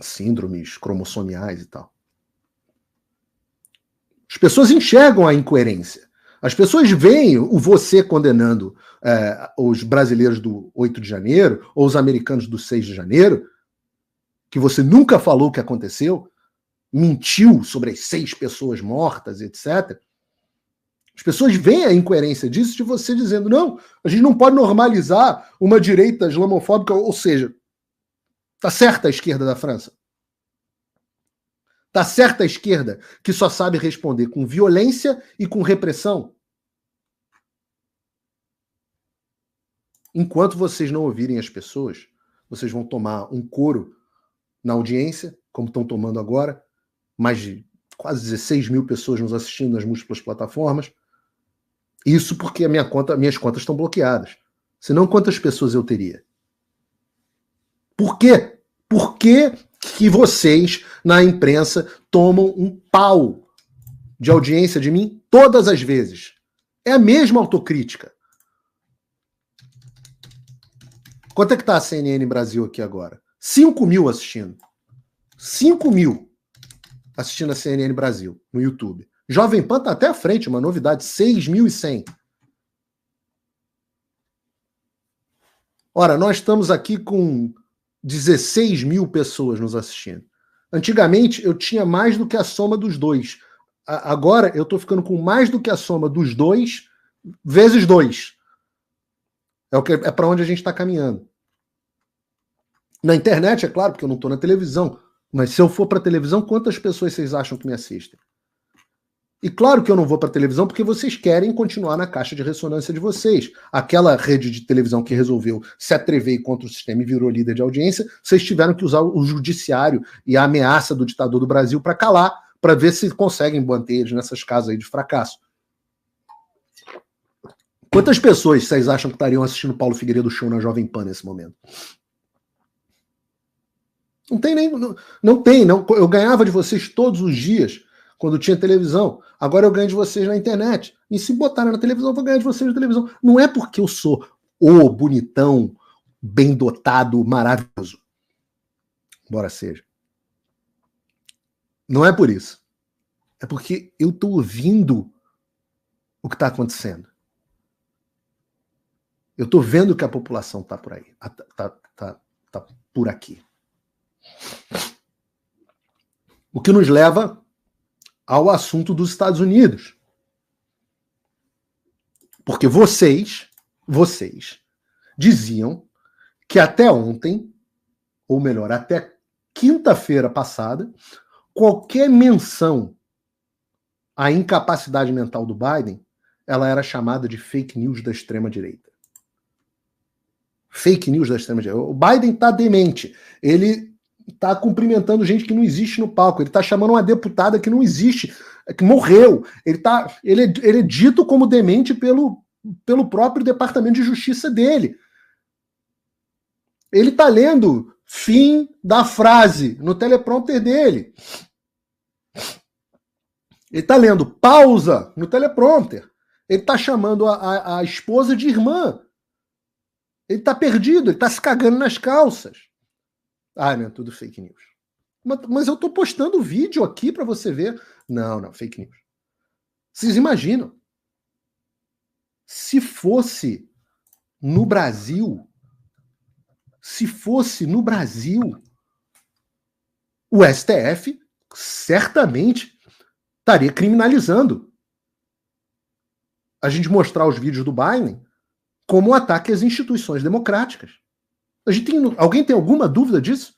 síndromes cromossomiais e tal. As pessoas enxergam a incoerência. As pessoas veem o você condenando os brasileiros do 8 de janeiro ou os americanos do 6 de janeiro, que você nunca falou o que aconteceu, mentiu sobre as 6 pessoas mortas, etc. As pessoas veem a incoerência disso, de você dizendo, não, a gente não pode normalizar uma direita islamofóbica, ou seja, tá certa a esquerda da França. Tá certa a esquerda que só sabe responder com violência e com repressão. Enquanto vocês não ouvirem as pessoas, vocês vão tomar um couro na audiência, como estão tomando agora, mais de quase 16 mil pessoas nos assistindo nas múltiplas plataformas. Isso porque minhas contas estão bloqueadas. Senão, quantas pessoas eu teria? Por quê? Por que vocês, na imprensa, tomam um pau de audiência de mim todas as vezes? É a mesma autocrítica. Quanto é que está a CNN Brasil aqui agora? 5 mil assistindo. 5 mil assistindo a CNN Brasil no YouTube. Jovem Pan está até à frente, uma novidade, 6.100. Ora, nós estamos aqui com 16 mil pessoas nos assistindo. Antigamente, eu tinha mais do que a soma dos dois. Agora, eu estou ficando com mais do que a soma dos dois vezes 2. É para onde a gente está caminhando. Na internet, é claro, porque eu não estou na televisão. Mas se eu for para a televisão, quantas pessoas vocês acham que me assistem? E claro que eu não vou para a televisão porque vocês querem continuar na caixa de ressonância de vocês. Aquela rede de televisão que resolveu se atrever contra o sistema e virou líder de audiência, vocês tiveram que usar o judiciário e a ameaça do ditador do Brasil para calar, para ver se conseguem manter eles nessas casas aí de fracasso. Quantas pessoas vocês acham que estariam assistindo Paulo Figueiredo Show na Jovem Pan nesse momento? Não tem nem... Não tem, não. Eu ganhava de vocês todos os dias quando tinha televisão. Agora eu ganho de vocês na internet. E se botarem na televisão, eu vou ganhar de vocês na televisão. Não é porque eu sou o bonitão, bem dotado, maravilhoso. Embora seja. Não é por isso. É porque eu estou ouvindo o que está acontecendo. Eu estou vendo que a população está por aí. Tá por aqui. O que nos leva ao assunto dos Estados Unidos. Porque vocês diziam que até ontem, ou melhor, até quinta-feira passada, qualquer menção à incapacidade mental do Biden, ela era chamada de fake news da extrema-direita. Fake news da extrema-direita. O Biden tá demente. Ele tá cumprimentando gente que não existe no palco. Ele tá chamando uma deputada que não existe, que morreu. Ele é dito como demente pelo próprio Departamento de Justiça dele. Ele tá lendo fim da frase no teleprompter dele. Ele tá lendo pausa no teleprompter. Ele tá chamando a esposa de irmã. Ele tá perdido, ele tá se cagando nas calças. Ah, não, é tudo fake news. Mas eu tô postando o vídeo aqui para você ver. Não, fake news. Vocês imaginam? Se fosse no Brasil, o STF certamente estaria criminalizando a gente mostrar os vídeos do Biden como um ataque às instituições democráticas. Alguém tem alguma dúvida disso?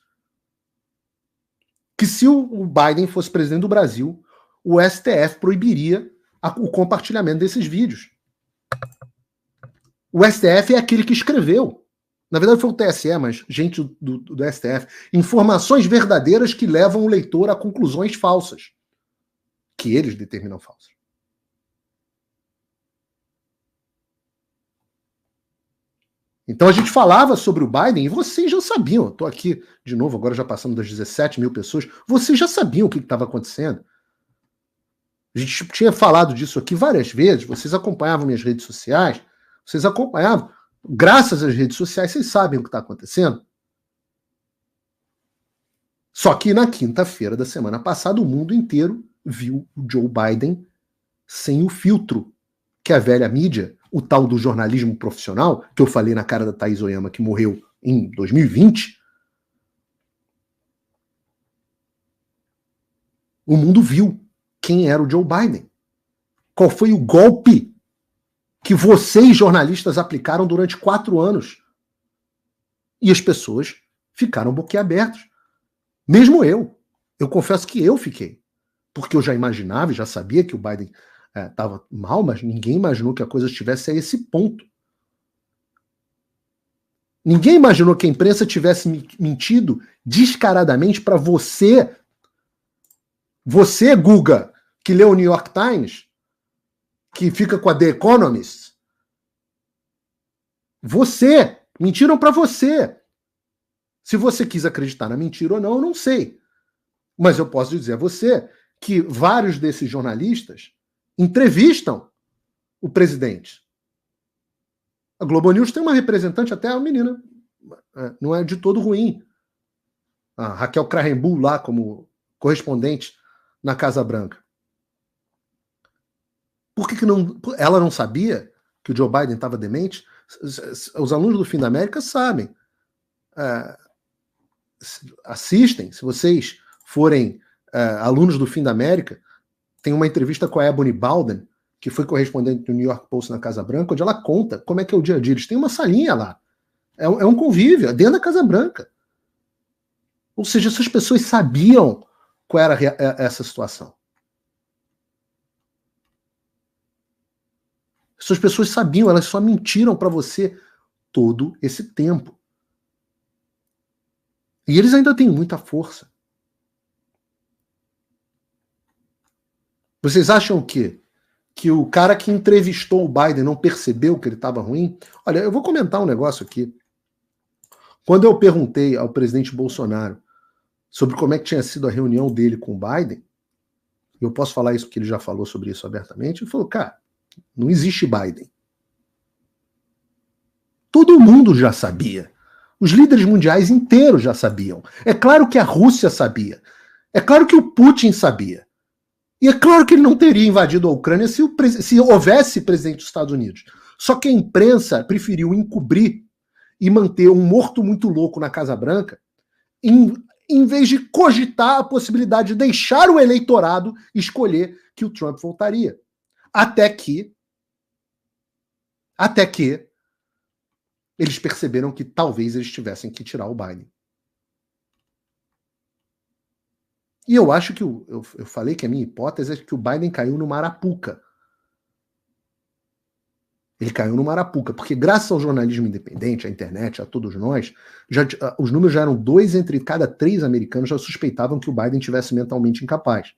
Que se o Biden fosse presidente do Brasil, o STF proibiria o compartilhamento desses vídeos. O STF é aquele que escreveu. Na verdade foi o TSE, mas gente do STF. Informações verdadeiras que levam o leitor a conclusões falsas. Que eles determinam falsas. Então a gente falava sobre o Biden e vocês já sabiam. Estou aqui de novo, agora já passando das 17 mil pessoas. Vocês já sabiam o que estava acontecendo. A gente tinha falado disso aqui várias vezes. Vocês acompanhavam minhas redes sociais. Vocês acompanhavam. Graças às redes sociais, vocês sabem o que está acontecendo. Só que na quinta-feira da semana passada, o mundo inteiro viu o Joe Biden sem o filtro que a velha mídia, o tal do jornalismo profissional, que eu falei na cara da Thaís Oyama, que morreu em 2020, o mundo viu quem era o Joe Biden. Qual foi o golpe que vocês, jornalistas, aplicaram durante 4 anos. E as pessoas ficaram boquiabertas. Mesmo eu. Eu confesso que eu fiquei. Porque eu já imaginava e já sabia que o Biden estava mal, mas ninguém imaginou que a coisa estivesse a esse ponto. Ninguém imaginou que a imprensa tivesse mentido descaradamente para você. Você, Guga, que lê o New York Times, que fica com a The Economist. Você. Mentiram para você. Se você quis acreditar na mentira ou não, eu não sei. Mas eu posso dizer a você que vários desses jornalistas entrevistam o presidente. A Globo News tem uma representante, até a menina, não é de todo ruim. A Raquel Krahenbuhl lá como correspondente na Casa Branca. Por que não, ela não sabia que o Joe Biden estava demente? Os alunos do Fim da América sabem. Assistem, se vocês forem alunos do Fim da América, tem uma entrevista com a Ebony Balden, que foi correspondente do New York Post na Casa Branca, onde ela conta como é que é o dia a dia. Eles têm uma salinha lá. É um convívio, dentro da Casa Branca. Ou seja, essas pessoas sabiam qual era essa situação. Essas pessoas sabiam, elas só mentiram para você todo esse tempo. E eles ainda têm muita força. Vocês acham que o cara que entrevistou o Biden não percebeu que ele estava ruim? Olha, eu vou comentar um negócio aqui. Quando eu perguntei ao presidente Bolsonaro sobre como é que tinha sido a reunião dele com o Biden, eu posso falar isso porque ele já falou sobre isso abertamente, ele falou, cara, não existe Biden. Todo mundo já sabia. Os líderes mundiais inteiros já sabiam. É claro que a Rússia sabia. É claro que o Putin sabia. E é claro que ele não teria invadido a Ucrânia se houvesse presidente dos Estados Unidos. Só que a imprensa preferiu encobrir e manter um morto muito louco na Casa Branca em vez de cogitar a possibilidade de deixar o eleitorado escolher que o Trump voltaria. Até que eles perceberam que talvez eles tivessem que tirar o Biden. E eu acho que eu falei que a minha hipótese é que o Biden caiu no Arapuca. Ele caiu no Arapuca, porque graças ao jornalismo independente, à internet, a todos nós, os números já eram 2 entre cada 3 americanos já suspeitavam que o Biden tivesse mentalmente incapaz.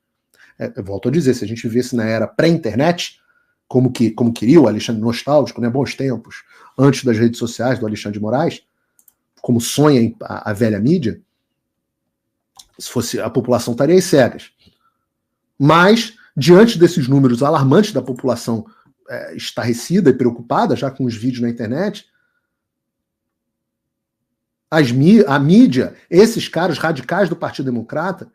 Eu volto a dizer, se a gente vivesse na era pré-internet, como queria o Alexandre nostálgico, né, bons tempos, antes das redes sociais do Alexandre de Moraes, como sonha a velha mídia, se fosse a população estaria às cegas. Mas, diante desses números alarmantes da população estarrecida e preocupada, já com os vídeos na internet, a mídia, esses caras radicais do Partido Democrata,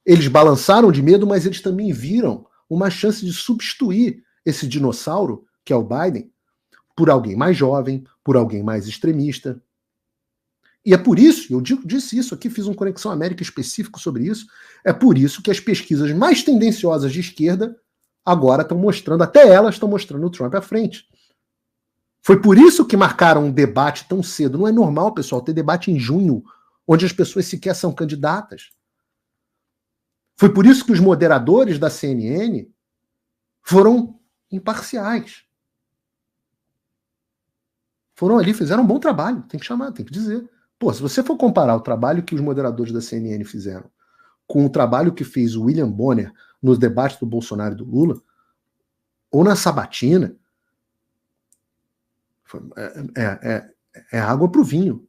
eles balançaram de medo, mas eles também viram uma chance de substituir esse dinossauro, que é o Biden, por alguém mais jovem, por alguém mais extremista. E é por isso, eu disse isso aqui, fiz um Conexão América específico sobre isso, é por isso que as pesquisas mais tendenciosas de esquerda agora estão mostrando, até elas estão mostrando o Trump à frente. Foi por isso que marcaram um debate tão cedo. Não é normal, pessoal, ter debate em junho, onde as pessoas sequer são candidatas. Foi por isso que os moderadores da CNN foram imparciais. Foram ali, fizeram um bom trabalho, tem que chamar, tem que dizer. Pô, se você for comparar o trabalho que os moderadores da CNN fizeram com o trabalho que fez o William Bonner nos debates do Bolsonaro e do Lula, ou na sabatina, é água para o vinho.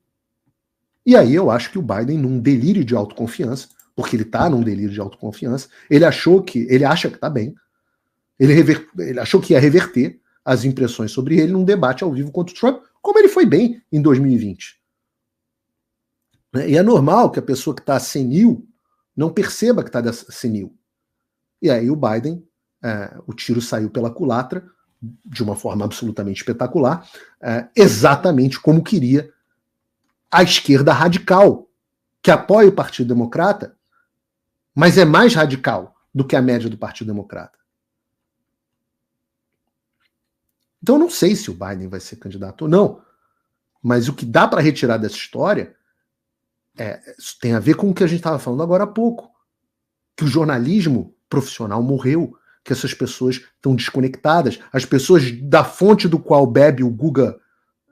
E aí eu acho que o Biden, num delírio de autoconfiança, porque ele está num delírio de autoconfiança, ele acha que está bem, ele achou que ia reverter as impressões sobre ele num debate ao vivo contra o Trump, como ele foi bem em 2020. E é normal que a pessoa que está senil não perceba que está senil. E aí o Biden, o tiro saiu pela culatra, de uma forma absolutamente espetacular, exatamente como queria a esquerda radical, que apoia o Partido Democrata, mas é mais radical do que a média do Partido Democrata. Então eu não sei se o Biden vai ser candidato ou não, mas o que dá para retirar dessa história tem a ver com o que a gente estava falando agora há pouco, que o jornalismo profissional morreu, que essas pessoas estão desconectadas, as pessoas da fonte do qual bebe o Guga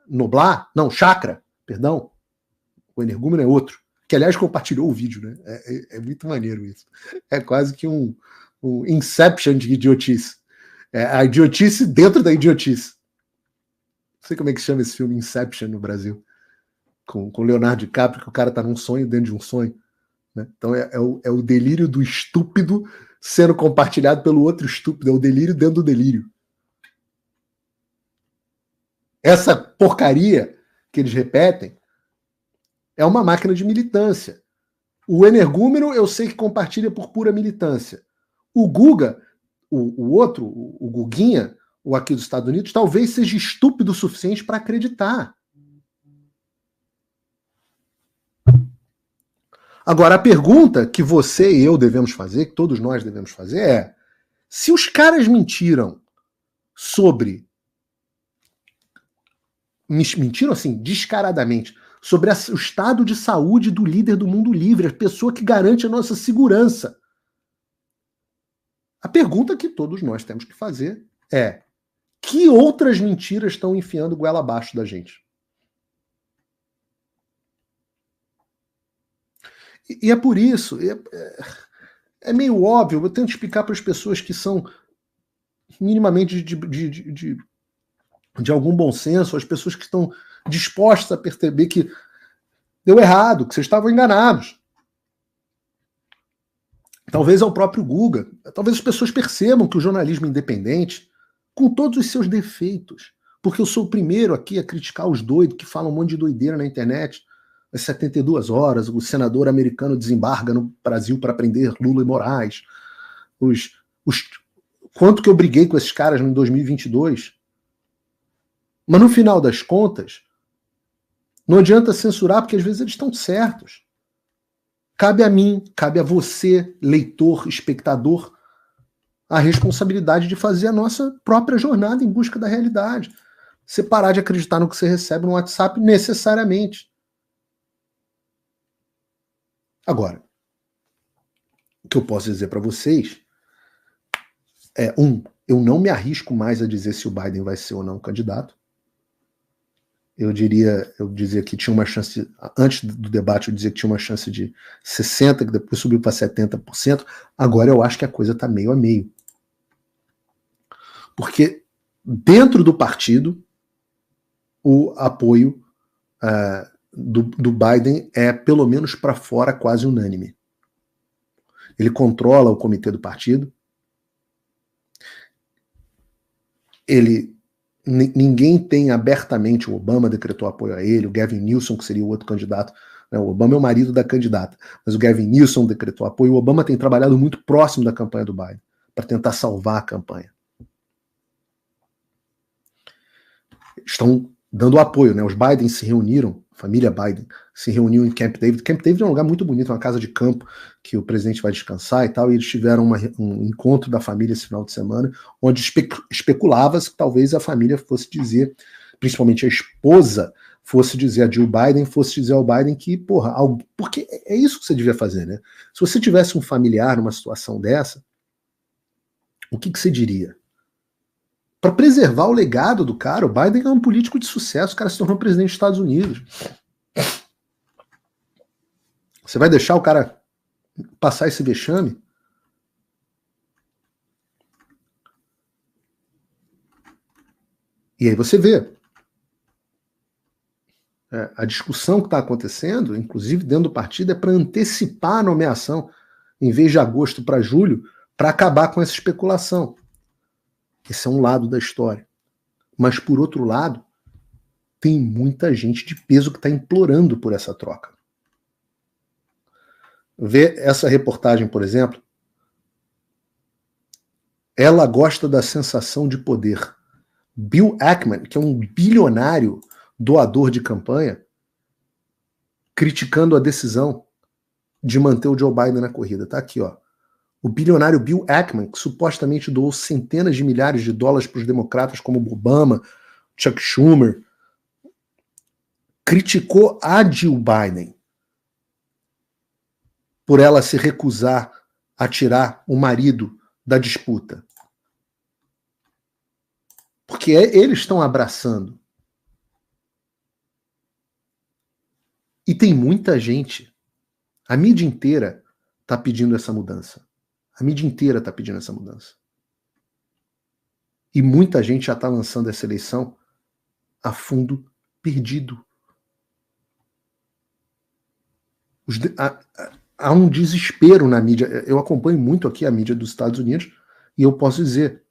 Noblar, não, Chakra, perdão, o energúmeno é outro, que aliás compartilhou o vídeo, né? É muito maneiro isso. É quase que um Inception de idiotice. É a idiotice dentro da idiotice. Não sei como é que chama esse filme Inception no Brasil. Com Leonardo DiCaprio, que o cara tá num sonho dentro de um sonho. Né? Então é o delírio do estúpido sendo compartilhado pelo outro estúpido. É o delírio dentro do delírio. Essa porcaria que eles repetem é uma máquina de militância. O energúmeno eu sei que compartilha por pura militância. O Guga, o outro, o Guguinha, o aqui dos Estados Unidos, talvez seja estúpido o suficiente para acreditar. Agora, a pergunta que você e eu devemos fazer, que todos nós devemos fazer, é: se os caras mentiram mentiram assim, descaradamente, sobre o estado de saúde do líder do mundo livre, a pessoa que garante a nossa segurança. A pergunta que todos nós temos que fazer é: que outras mentiras estão enfiando goela abaixo da gente? E é por isso, é meio óbvio, eu tento explicar para as pessoas que são minimamente de algum bom senso, as pessoas que estão dispostas a perceber que deu errado, que vocês estavam enganados. Talvez ao próprio Guga, talvez as pessoas percebam que o jornalismo independente, com todos os seus defeitos, porque eu sou o primeiro aqui a criticar os doidos que falam um monte de doideira na internet, às 72 horas, o senador americano desembarga no Brasil para prender Lula e Moraes, quanto que eu briguei com esses caras em 2022. Mas no final das contas, não adianta censurar, porque às vezes eles estão certos. Cabe a mim, cabe a você, leitor, espectador, a responsabilidade de fazer a nossa própria jornada em busca da realidade. Você parar de acreditar no que você recebe no WhatsApp necessariamente. Agora, o que eu posso dizer para vocês é, eu não me arrisco mais a dizer se o Biden vai ser ou não candidato. Eu dizia que tinha uma chance, antes do debate eu dizia que tinha uma chance de 60%, que depois subiu para 70%, agora eu acho que a coisa está meio a meio. Porque dentro do partido, o apoio do Biden é, pelo menos para fora, quase unânime. Ele controla o comitê do partido, ninguém tem abertamente, o Obama decretou apoio a ele, o Gavin Newsom, que seria o outro candidato, né, o Obama é o marido da candidata, mas o Gavin Newsom decretou apoio, o Obama tem trabalhado muito próximo da campanha do Biden, para tentar salvar a campanha. Estão dando apoio, né? Os Biden se reuniram, a família Biden se reuniu em Camp David. Camp David é um lugar muito bonito, uma casa de campo que o presidente vai descansar e tal, e eles tiveram um encontro da família esse final de semana, onde especulava-se que talvez a família fosse dizer, principalmente a esposa, fosse dizer a Jill Biden, fosse dizer ao Biden que, porque é isso que você devia fazer, né? Se você tivesse um familiar numa situação dessa, o que você diria? Para preservar o legado do cara, o Biden é um político de sucesso, o cara se tornou presidente dos Estados Unidos. Você vai deixar o cara passar esse vexame? E aí você vê. A discussão que está acontecendo, inclusive dentro do partido, é para antecipar a nomeação, em vez de agosto para julho, para acabar com essa especulação. Esse é um lado da história. Mas, por outro lado, tem muita gente de peso que está implorando por essa troca. Vê essa reportagem, por exemplo. Ela gosta da sensação de poder. Bill Ackman, que é um bilionário doador de campanha, criticando a decisão de manter o Joe Biden na corrida. Tá aqui, ó. O bilionário Bill Ackman, que supostamente doou centenas de milhares de dólares para os democratas como Obama, Chuck Schumer, criticou a Jill Biden por ela se recusar a tirar o marido da disputa. Porque eles estão abraçando. E tem muita gente, a mídia inteira está pedindo essa mudança. A mídia inteira está pedindo essa mudança. E muita gente já está lançando essa eleição a fundo perdido. Há um desespero na mídia. Eu acompanho muito aqui a mídia dos Estados Unidos e eu posso dizer,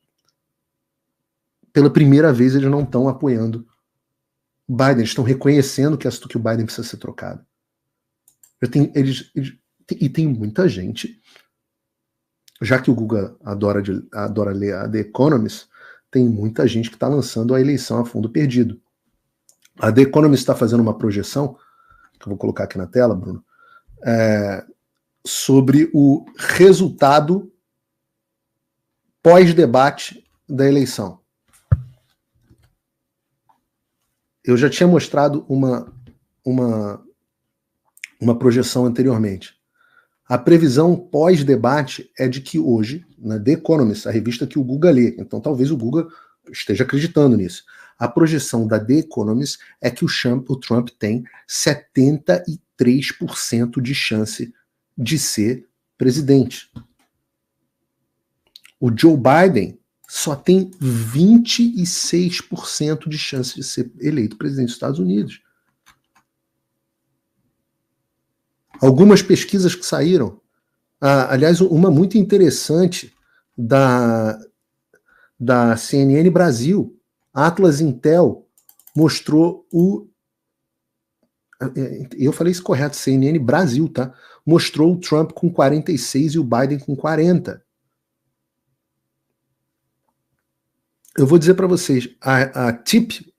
pela primeira vez eles não estão apoiando o Biden, eles estão reconhecendo que o Biden precisa ser trocado. E tem muita gente, já que o Guga adora ler a The Economist, tem muita gente que está lançando a eleição a fundo perdido. A The Economist está fazendo uma projeção, que eu vou colocar aqui na tela, Bruno, sobre o resultado pós-debate da eleição. Eu já tinha mostrado uma projeção anteriormente. A previsão pós-debate é de que hoje, na The Economist, a revista que o Guga lê, então talvez o Guga esteja acreditando nisso, a projeção da The Economist é que o Trump tem 73% de chance de ser presidente. O Joe Biden só tem 26% de chance de ser eleito presidente dos Estados Unidos. Algumas pesquisas que saíram, aliás, uma muito interessante da CNN Brasil, Atlas Intel, mostrou eu falei isso correto, CNN Brasil, tá? Mostrou o Trump com 46 e o Biden com 40. Eu vou dizer para vocês, a TIP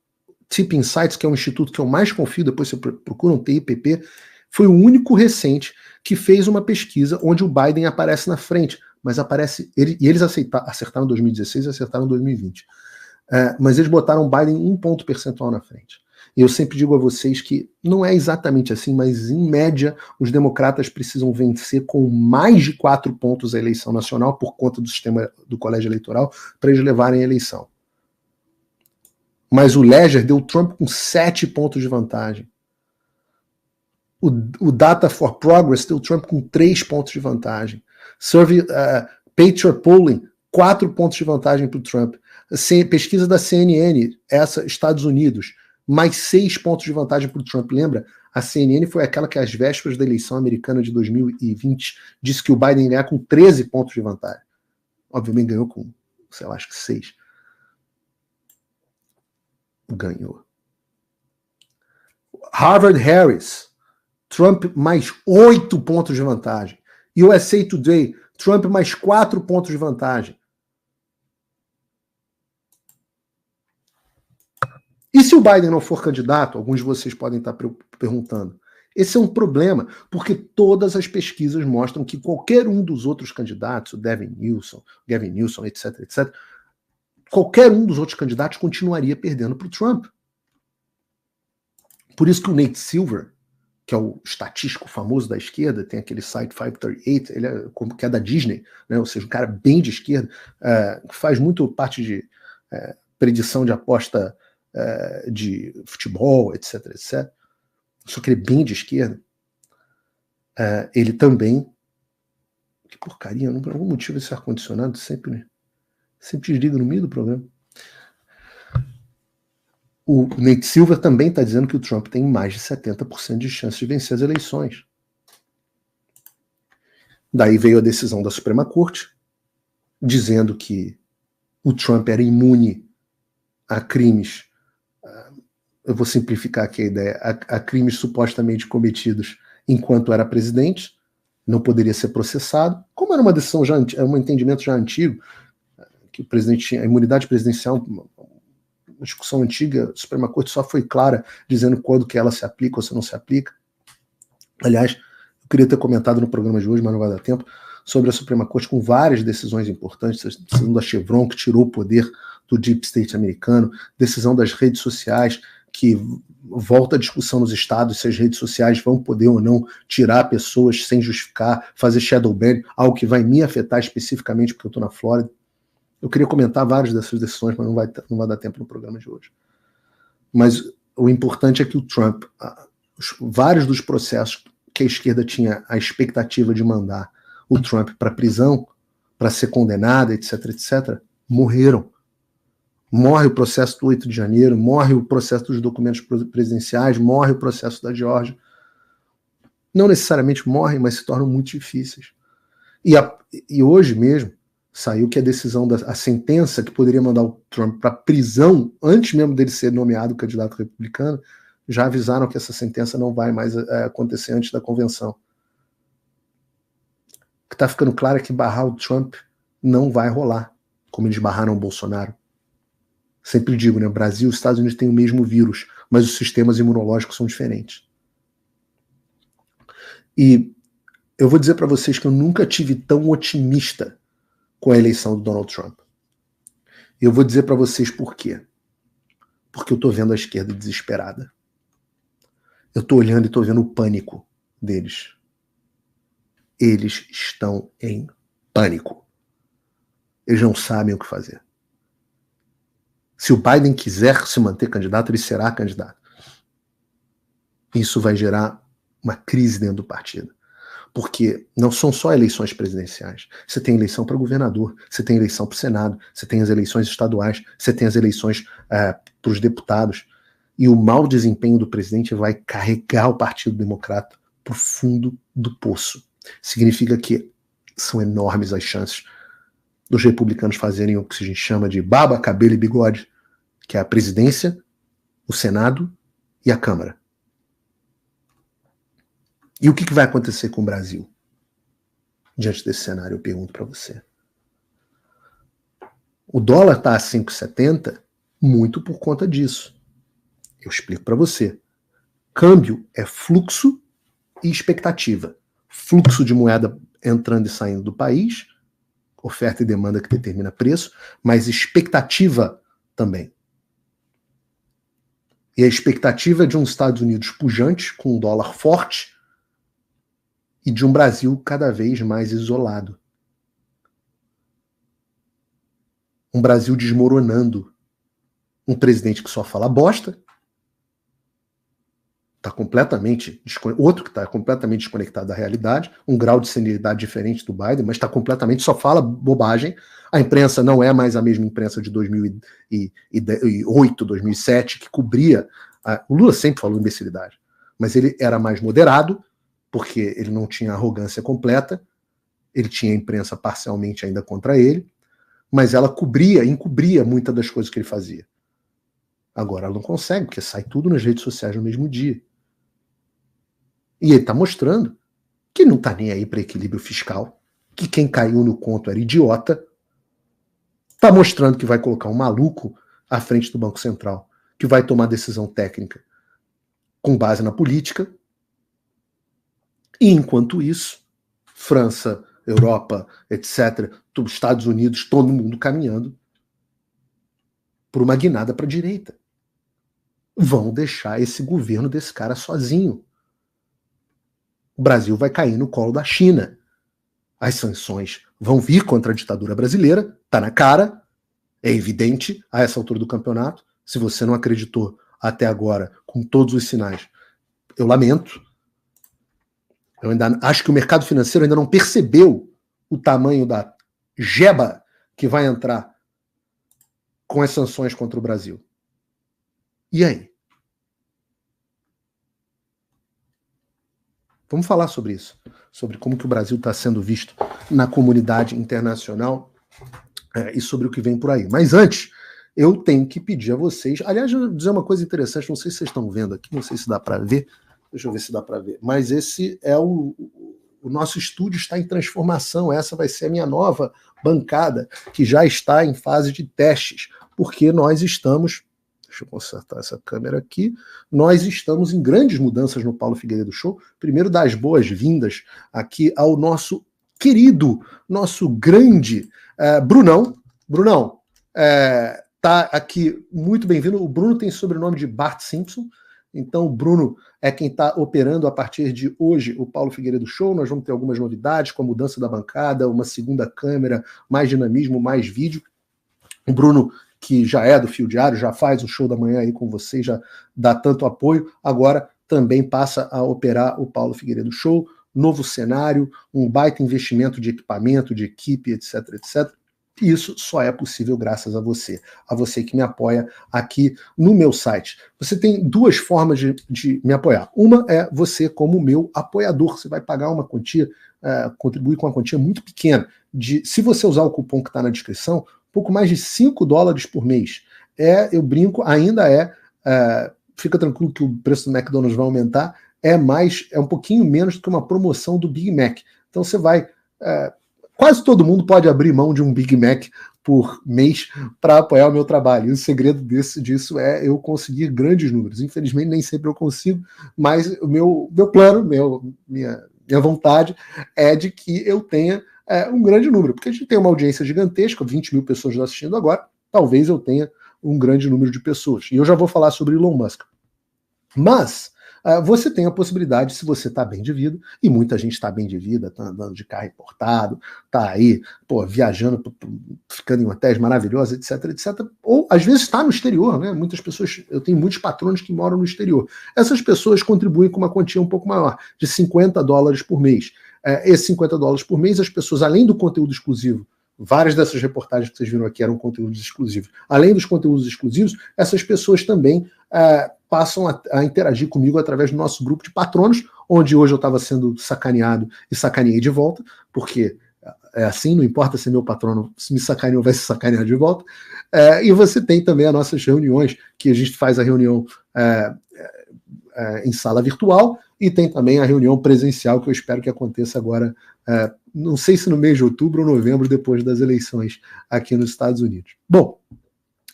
Insights, que é um instituto que eu mais confio, depois você procura um TIPP, foi o único recente que fez uma pesquisa onde o Biden aparece na frente, mas aparece, e eles acertaram em 2016 e acertaram em 2020. Mas eles botaram o Biden 1 ponto percentual na frente. E eu sempre digo a vocês que não é exatamente assim, mas em média os democratas precisam vencer com mais de 4 pontos a eleição nacional por conta do sistema do colégio eleitoral para eles levarem a eleição. Mas o Ledger deu Trump com 7 pontos de vantagem. O Data for Progress deu Trump com 3 pontos de vantagem. Patriot Polling, 4 pontos de vantagem para o Trump. Pesquisa da CNN, Estados Unidos, mais 6 pontos de vantagem para o Trump. Lembra? A CNN foi aquela que, às vésperas da eleição americana de 2020, disse que o Biden ia ganhar com 13 pontos de vantagem. Obviamente ganhou com, sei lá, acho que 6. Ganhou. Harvard Harris, Trump mais 8 pontos de vantagem. USA Today, Trump mais 4 pontos de vantagem. E se o Biden não for candidato, alguns de vocês podem estar perguntando, esse é um problema, porque todas as pesquisas mostram que qualquer um dos outros candidatos, o Gavin Newsom, etc., qualquer um dos outros candidatos continuaria perdendo para o Trump. Por isso que o Nate Silver, que é o estatístico famoso da esquerda, tem aquele site 538, que é da Disney, né? Ou seja, um cara bem de esquerda, que faz muito parte de predição de aposta de futebol, etc., etc. Só que ele é bem de esquerda. Ele também... Que porcaria, por algum motivo esse ar-condicionado sempre desliga no meio do programa. O Nate Silver também está dizendo que o Trump tem mais de 70% de chance de vencer as eleições. Daí veio a decisão da Suprema Corte, dizendo que o Trump era imune a crimes, eu vou simplificar aqui a ideia, a crimes supostamente cometidos enquanto era presidente, não poderia ser processado, como era uma decisão já, um entendimento já antigo, que o presidente tinha a imunidade presidencial, uma discussão antiga, a Suprema Corte só foi clara dizendo quando que ela se aplica ou se não se aplica. Aliás, eu queria ter comentado no programa de hoje, mas não vai dar tempo, sobre a Suprema Corte com várias decisões importantes, a decisão da Chevron, que tirou o poder do Deep State americano, decisão das redes sociais, que volta a discussão nos estados se as redes sociais vão poder ou não tirar pessoas sem justificar, fazer shadow ban, algo que vai me afetar especificamente porque eu estou na Flórida. Eu queria comentar várias dessas decisões, mas não vai dar tempo no programa de hoje. Mas o importante é que o Trump, vários dos processos que a esquerda tinha a expectativa de mandar o Trump para prisão, para ser condenado, etc., etc., morreram. Morre o processo do 8 de janeiro, morre o processo dos documentos presidenciais, morre o processo da Geórgia. Não necessariamente morrem, mas se tornam muito difíceis. E hoje mesmo saiu que a decisão, a sentença que poderia mandar o Trump para prisão, antes mesmo dele ser nomeado candidato republicano, já avisaram que essa sentença não vai mais acontecer antes da convenção. O que está ficando claro é que barrar o Trump não vai rolar, como eles barraram o Bolsonaro. Sempre digo, né? Brasil e Estados Unidos têm o mesmo vírus, mas os sistemas imunológicos são diferentes. E eu vou dizer para vocês que eu nunca tive tão otimista com a eleição do Donald Trump. E eu vou dizer para vocês por quê. Porque eu estou vendo a esquerda desesperada. Eu estou olhando e estou vendo o pânico deles. Eles estão em pânico. Eles não sabem o que fazer. Se o Biden quiser se manter candidato, ele será candidato. Isso vai gerar uma crise dentro do partido. Porque não são só eleições presidenciais. Você tem eleição para governador, você tem eleição para o Senado, você tem as eleições estaduais, você tem as eleições para os deputados. E o mau desempenho do presidente vai carregar o Partido Democrata para o fundo do poço. Significa que são enormes as chances dos republicanos fazerem o que a gente chama de baba, cabelo e bigode, que é a presidência, o Senado e a Câmara. E o que vai acontecer com o Brasil? Diante desse cenário, eu pergunto para você. O dólar está a 5,70 muito por conta disso. Eu explico para você. Câmbio é fluxo e expectativa. Fluxo de moeda entrando e saindo do país, oferta e demanda que determina preço, mas expectativa também. E a expectativa é de um Estados Unidos pujante, com um dólar forte, e de um Brasil cada vez mais isolado. Um Brasil desmoronando. Um presidente que só fala bosta, outro que está completamente desconectado da realidade, um grau de senilidade diferente do Biden, mas está completamente, só fala bobagem. A imprensa não é mais a mesma imprensa de 2008, 2007, que cobria. O Lula sempre falou imbecilidade, mas ele era mais moderado, porque ele não tinha arrogância completa, ele tinha a imprensa parcialmente ainda contra ele, mas ela encobria muitas das coisas que ele fazia. Agora ela não consegue, porque sai tudo nas redes sociais no mesmo dia. E ele está mostrando que não está nem aí para equilíbrio fiscal, que quem caiu no conto era idiota, está mostrando que vai colocar um maluco à frente do Banco Central, que vai tomar decisão técnica com base na política, e enquanto isso, França, Europa, etc., Estados Unidos, todo mundo caminhando por uma guinada para a direita. Vão deixar esse governo desse cara sozinho. O Brasil vai cair no colo da China. As sanções vão vir contra a ditadura brasileira, tá na cara, é evidente a essa altura do campeonato. Se você não acreditou até agora, com todos os sinais, eu lamento. Eu ainda acho que o mercado financeiro ainda não percebeu o tamanho da jeba que vai entrar com as sanções contra o Brasil. E aí? Vamos falar sobre isso, sobre como que o Brasil está sendo visto na comunidade internacional e sobre o que vem por aí. Mas antes, eu tenho que pedir a vocês, aliás, eu vou dizer uma coisa interessante, não sei se vocês estão vendo aqui, não sei se dá para ver, deixa eu ver se dá para ver, mas esse é o nosso estúdio está em transformação, essa vai ser a minha nova bancada, que já está em fase de testes, porque nós estamos, deixa eu consertar essa câmera aqui, nós estamos em grandes mudanças no Paulo Figueiredo Show, primeiro dar as boas-vindas aqui ao nosso querido, nosso grande Brunão, tá aqui, muito bem-vindo. O Bruno tem sobrenome de Bart Simpson, então o Bruno é quem está operando a partir de hoje o Paulo Figueiredo Show. Nós vamos ter algumas novidades com a mudança da bancada, uma segunda câmera, mais dinamismo, mais vídeo. O Bruno, que já é do Fio Diário, já faz o show da manhã aí com vocês, já dá tanto apoio, agora também passa a operar o Paulo Figueiredo Show, novo cenário, um baita investimento de equipamento, de equipe, etc, etc. E isso só é possível graças a você que me apoia aqui no meu site. Você tem duas formas de me apoiar. Uma é você como meu apoiador, você vai pagar uma quantia, contribuir com uma quantia muito pequena. Se você usar o cupom que está na descrição, pouco mais de $5 por mês. Eu brinco, ainda fica tranquilo que o preço do McDonald's vai aumentar, é um pouquinho menos do que uma promoção do Big Mac. Então você vai... quase todo mundo pode abrir mão de um Big Mac por mês para apoiar o meu trabalho. E o segredo disso é eu conseguir grandes números. Infelizmente, nem sempre eu consigo, mas o meu plano, minha vontade é de que eu tenha um grande número. Porque a gente tem uma audiência gigantesca, 20 mil pessoas nos assistindo agora, talvez eu tenha um grande número de pessoas. E eu já vou falar sobre Elon Musk. Mas... você tem a possibilidade, se você está bem de vida, e muita gente está bem de vida, está andando de carro importado, está aí, viajando, ficando em hotéis maravilhosos, etc, etc. Ou, às vezes, está no exterior, né? Muitas pessoas, eu tenho muitos patronos que moram no exterior. Essas pessoas contribuem com uma quantia um pouco maior, de $50 por mês. Esses $50 por mês, as pessoas, além do conteúdo exclusivo, várias dessas reportagens que vocês viram aqui eram conteúdos exclusivos. Além dos conteúdos exclusivos, essas pessoas também passam a interagir comigo através do nosso grupo de patronos, onde hoje eu estava sendo sacaneado e sacaneei de volta, porque é assim, não importa se é meu patrono se me sacaneou, vai se sacanear de volta. E você tem também as nossas reuniões, que a gente faz a reunião em sala virtual, e tem também a reunião presencial, que eu espero que aconteça agora, não sei se no mês de outubro ou novembro, depois das eleições aqui nos Estados Unidos. Bom,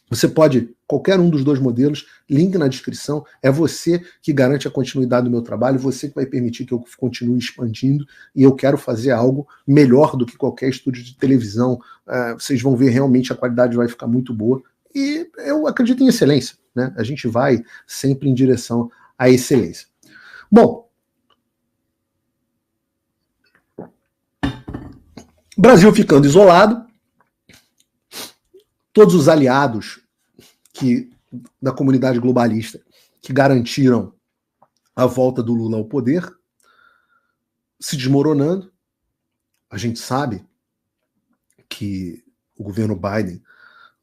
você pode, qualquer um dos dois modelos, link na descrição, é você que garante a continuidade do meu trabalho, você que vai permitir que eu continue expandindo, e eu quero fazer algo melhor do que qualquer estúdio de televisão. Vocês vão ver, realmente a qualidade vai ficar muito boa, e eu acredito em excelência, né? A gente vai sempre em direção à excelência. Bom, Brasil ficando isolado, todos os aliados da comunidade globalista que garantiram a volta do Lula ao poder se desmoronando. A gente sabe que o governo Biden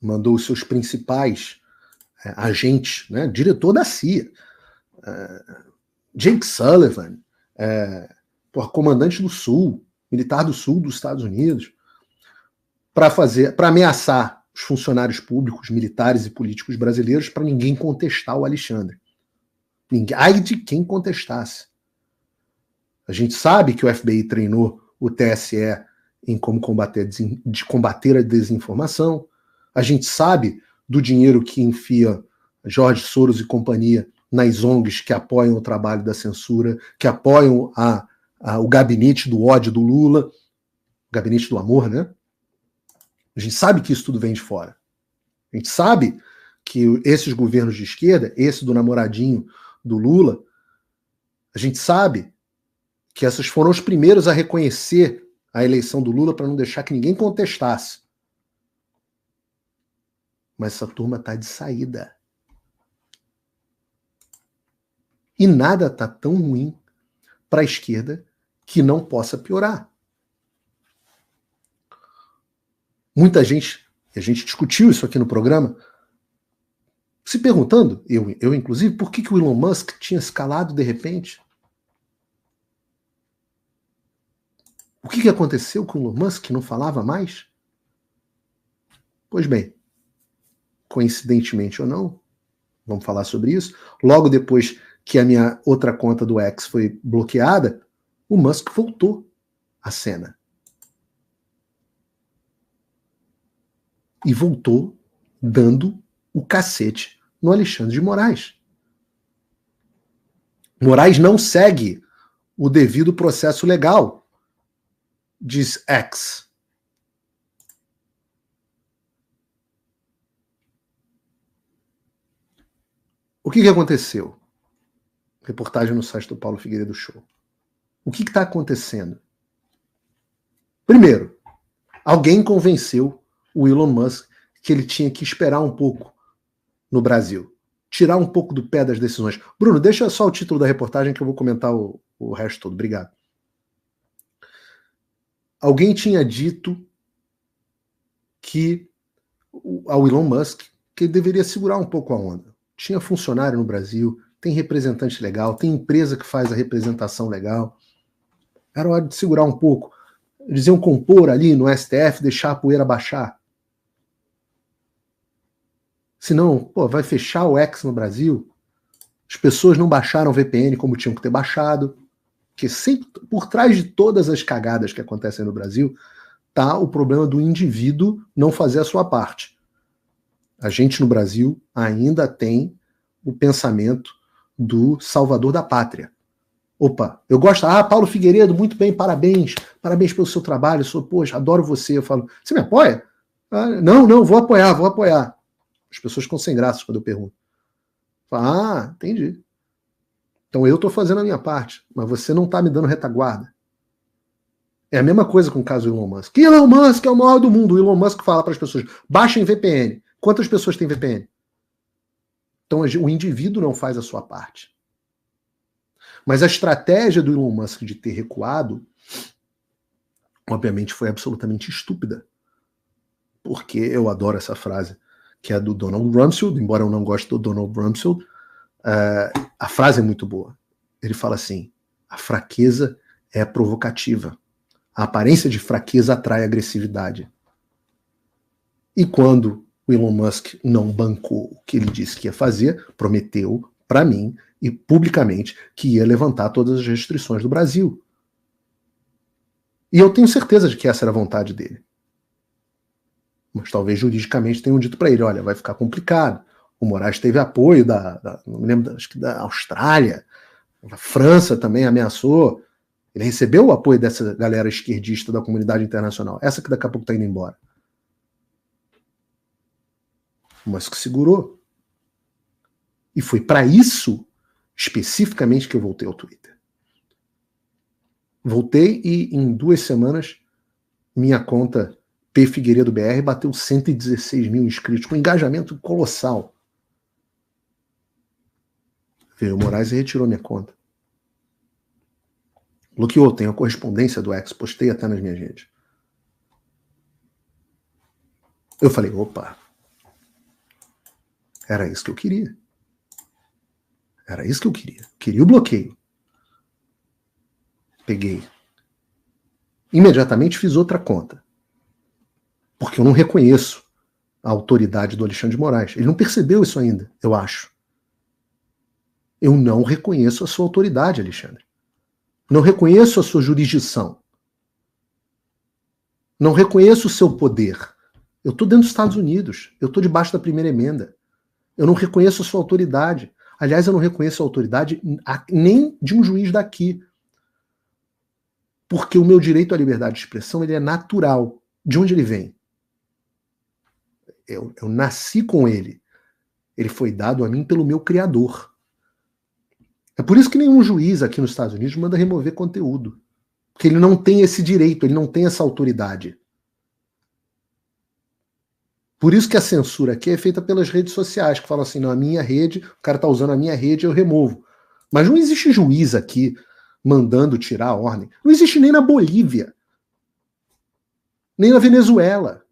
mandou os seus principais agentes, né, diretor da CIA, Jake Sullivan, comandante do Sul, militar do Sul dos Estados Unidos, para ameaçar os funcionários públicos, militares e políticos brasileiros, para ninguém contestar o Alexandre. Ai de quem contestasse. A gente sabe que o FBI treinou o TSE em como combater a desinformação. A gente sabe do dinheiro que enfia Jorge Soros e companhia nas ONGs que apoiam o trabalho da censura, que apoiam o gabinete do ódio do Lula, o gabinete do amor, né? A gente sabe que isso tudo vem de fora. A gente sabe que esses governos de esquerda, esse do namoradinho do Lula, a gente sabe que esses foram os primeiros a reconhecer a eleição do Lula para não deixar que ninguém contestasse. Mas essa turma está de saída. E nada está tão ruim para a esquerda que não possa piorar. Muita gente, e a gente discutiu isso aqui no programa, se perguntando, eu inclusive, por que o Elon Musk tinha escalado de repente? O que aconteceu com o Elon Musk que não falava mais? Pois bem, coincidentemente ou não, vamos falar sobre isso, logo depois que a minha outra conta do X foi bloqueada, o Musk voltou à cena. E voltou dando o cacete no Alexandre de Moraes. Moraes não segue o devido processo legal, diz X. O que aconteceu? Reportagem no site do Paulo Figueiredo Show. O que está acontecendo? Primeiro, alguém convenceu o Elon Musk que ele tinha que esperar um pouco no Brasil. Tirar um pouco do pé das decisões. Bruno, deixa só o título da reportagem que eu vou comentar o resto todo. Obrigado. Alguém tinha dito que ao Elon Musk que ele deveria segurar um pouco a onda. Tinha funcionário no Brasil, tem representante legal, tem empresa que faz a representação legal. Era hora de segurar um pouco. Eles iam compor ali no STF, deixar a poeira baixar. Senão, vai fechar o X no Brasil. As pessoas não baixaram o VPN como tinham que ter baixado. Porque sempre, por trás de todas as cagadas que acontecem no Brasil, está o problema do indivíduo não fazer a sua parte. A gente no Brasil ainda tem o pensamento do salvador da pátria. Opa, eu gosto, Paulo Figueiredo, muito bem, parabéns pelo seu trabalho, poxa, adoro você. Eu falo, você me apoia? Não, vou apoiar. As pessoas ficam sem graça quando eu pergunto. Falo, entendi. Então eu estou fazendo a minha parte, mas você não está me dando retaguarda. É a mesma coisa com o caso do Elon Musk. Elon Musk é o maior do mundo. O Elon Musk fala para as pessoas, baixem VPN. Quantas pessoas têm VPN? Então o indivíduo não faz a sua parte. Mas a estratégia do Elon Musk de ter recuado, obviamente, foi absolutamente estúpida. Porque eu adoro essa frase, que é do Donald Rumsfeld, embora eu não goste do Donald Rumsfeld, a frase é muito boa. Ele fala assim, a fraqueza é provocativa. A aparência de fraqueza atrai agressividade. E quando o Elon Musk não bancou o que ele disse que ia fazer, prometeu para mim e publicamente que ia levantar todas as restrições do Brasil. E eu tenho certeza de que essa era a vontade dele. Mas talvez juridicamente tenham dito para ele, olha, vai ficar complicado. O Moraes teve apoio não me lembro, acho que da Austrália, a França também ameaçou. Ele recebeu o apoio dessa galera esquerdista da comunidade internacional, essa que daqui a pouco está indo embora. Mas que segurou. E foi para isso, especificamente, que eu voltei ao Twitter. Voltei e em 2 semanas, minha conta P Figueiredo BR bateu 116 mil inscritos, com um engajamento colossal. Veio o Moraes e retirou minha conta. Bloqueou, tenho a correspondência do X, postei até nas minhas redes. Eu falei, opa, era isso que eu queria. Era isso que eu queria. Queria o bloqueio. Peguei. Imediatamente fiz outra conta. Porque eu não reconheço a autoridade do Alexandre de Moraes. Ele não percebeu isso ainda, eu acho. Eu não reconheço a sua autoridade, Alexandre. Não reconheço a sua jurisdição. Não reconheço o seu poder. Eu estou dentro dos Estados Unidos. Eu estou debaixo da primeira emenda. Eu não reconheço a sua autoridade. Aliás, eu não reconheço a autoridade nem de um juiz daqui. Porque o meu direito à liberdade de expressão ele é natural. De onde ele vem? Eu nasci com ele. Ele foi dado a mim pelo meu criador. É por isso que nenhum juiz aqui nos Estados Unidos manda remover conteúdo. Porque ele não tem esse direito, ele não tem essa autoridade. Por isso que a censura aqui é feita pelas redes sociais, que falam assim, não, a minha rede, o cara está usando a minha rede, eu removo. Mas não existe juiz aqui mandando tirar a ordem. Não existe nem na Bolívia. Nem na Venezuela.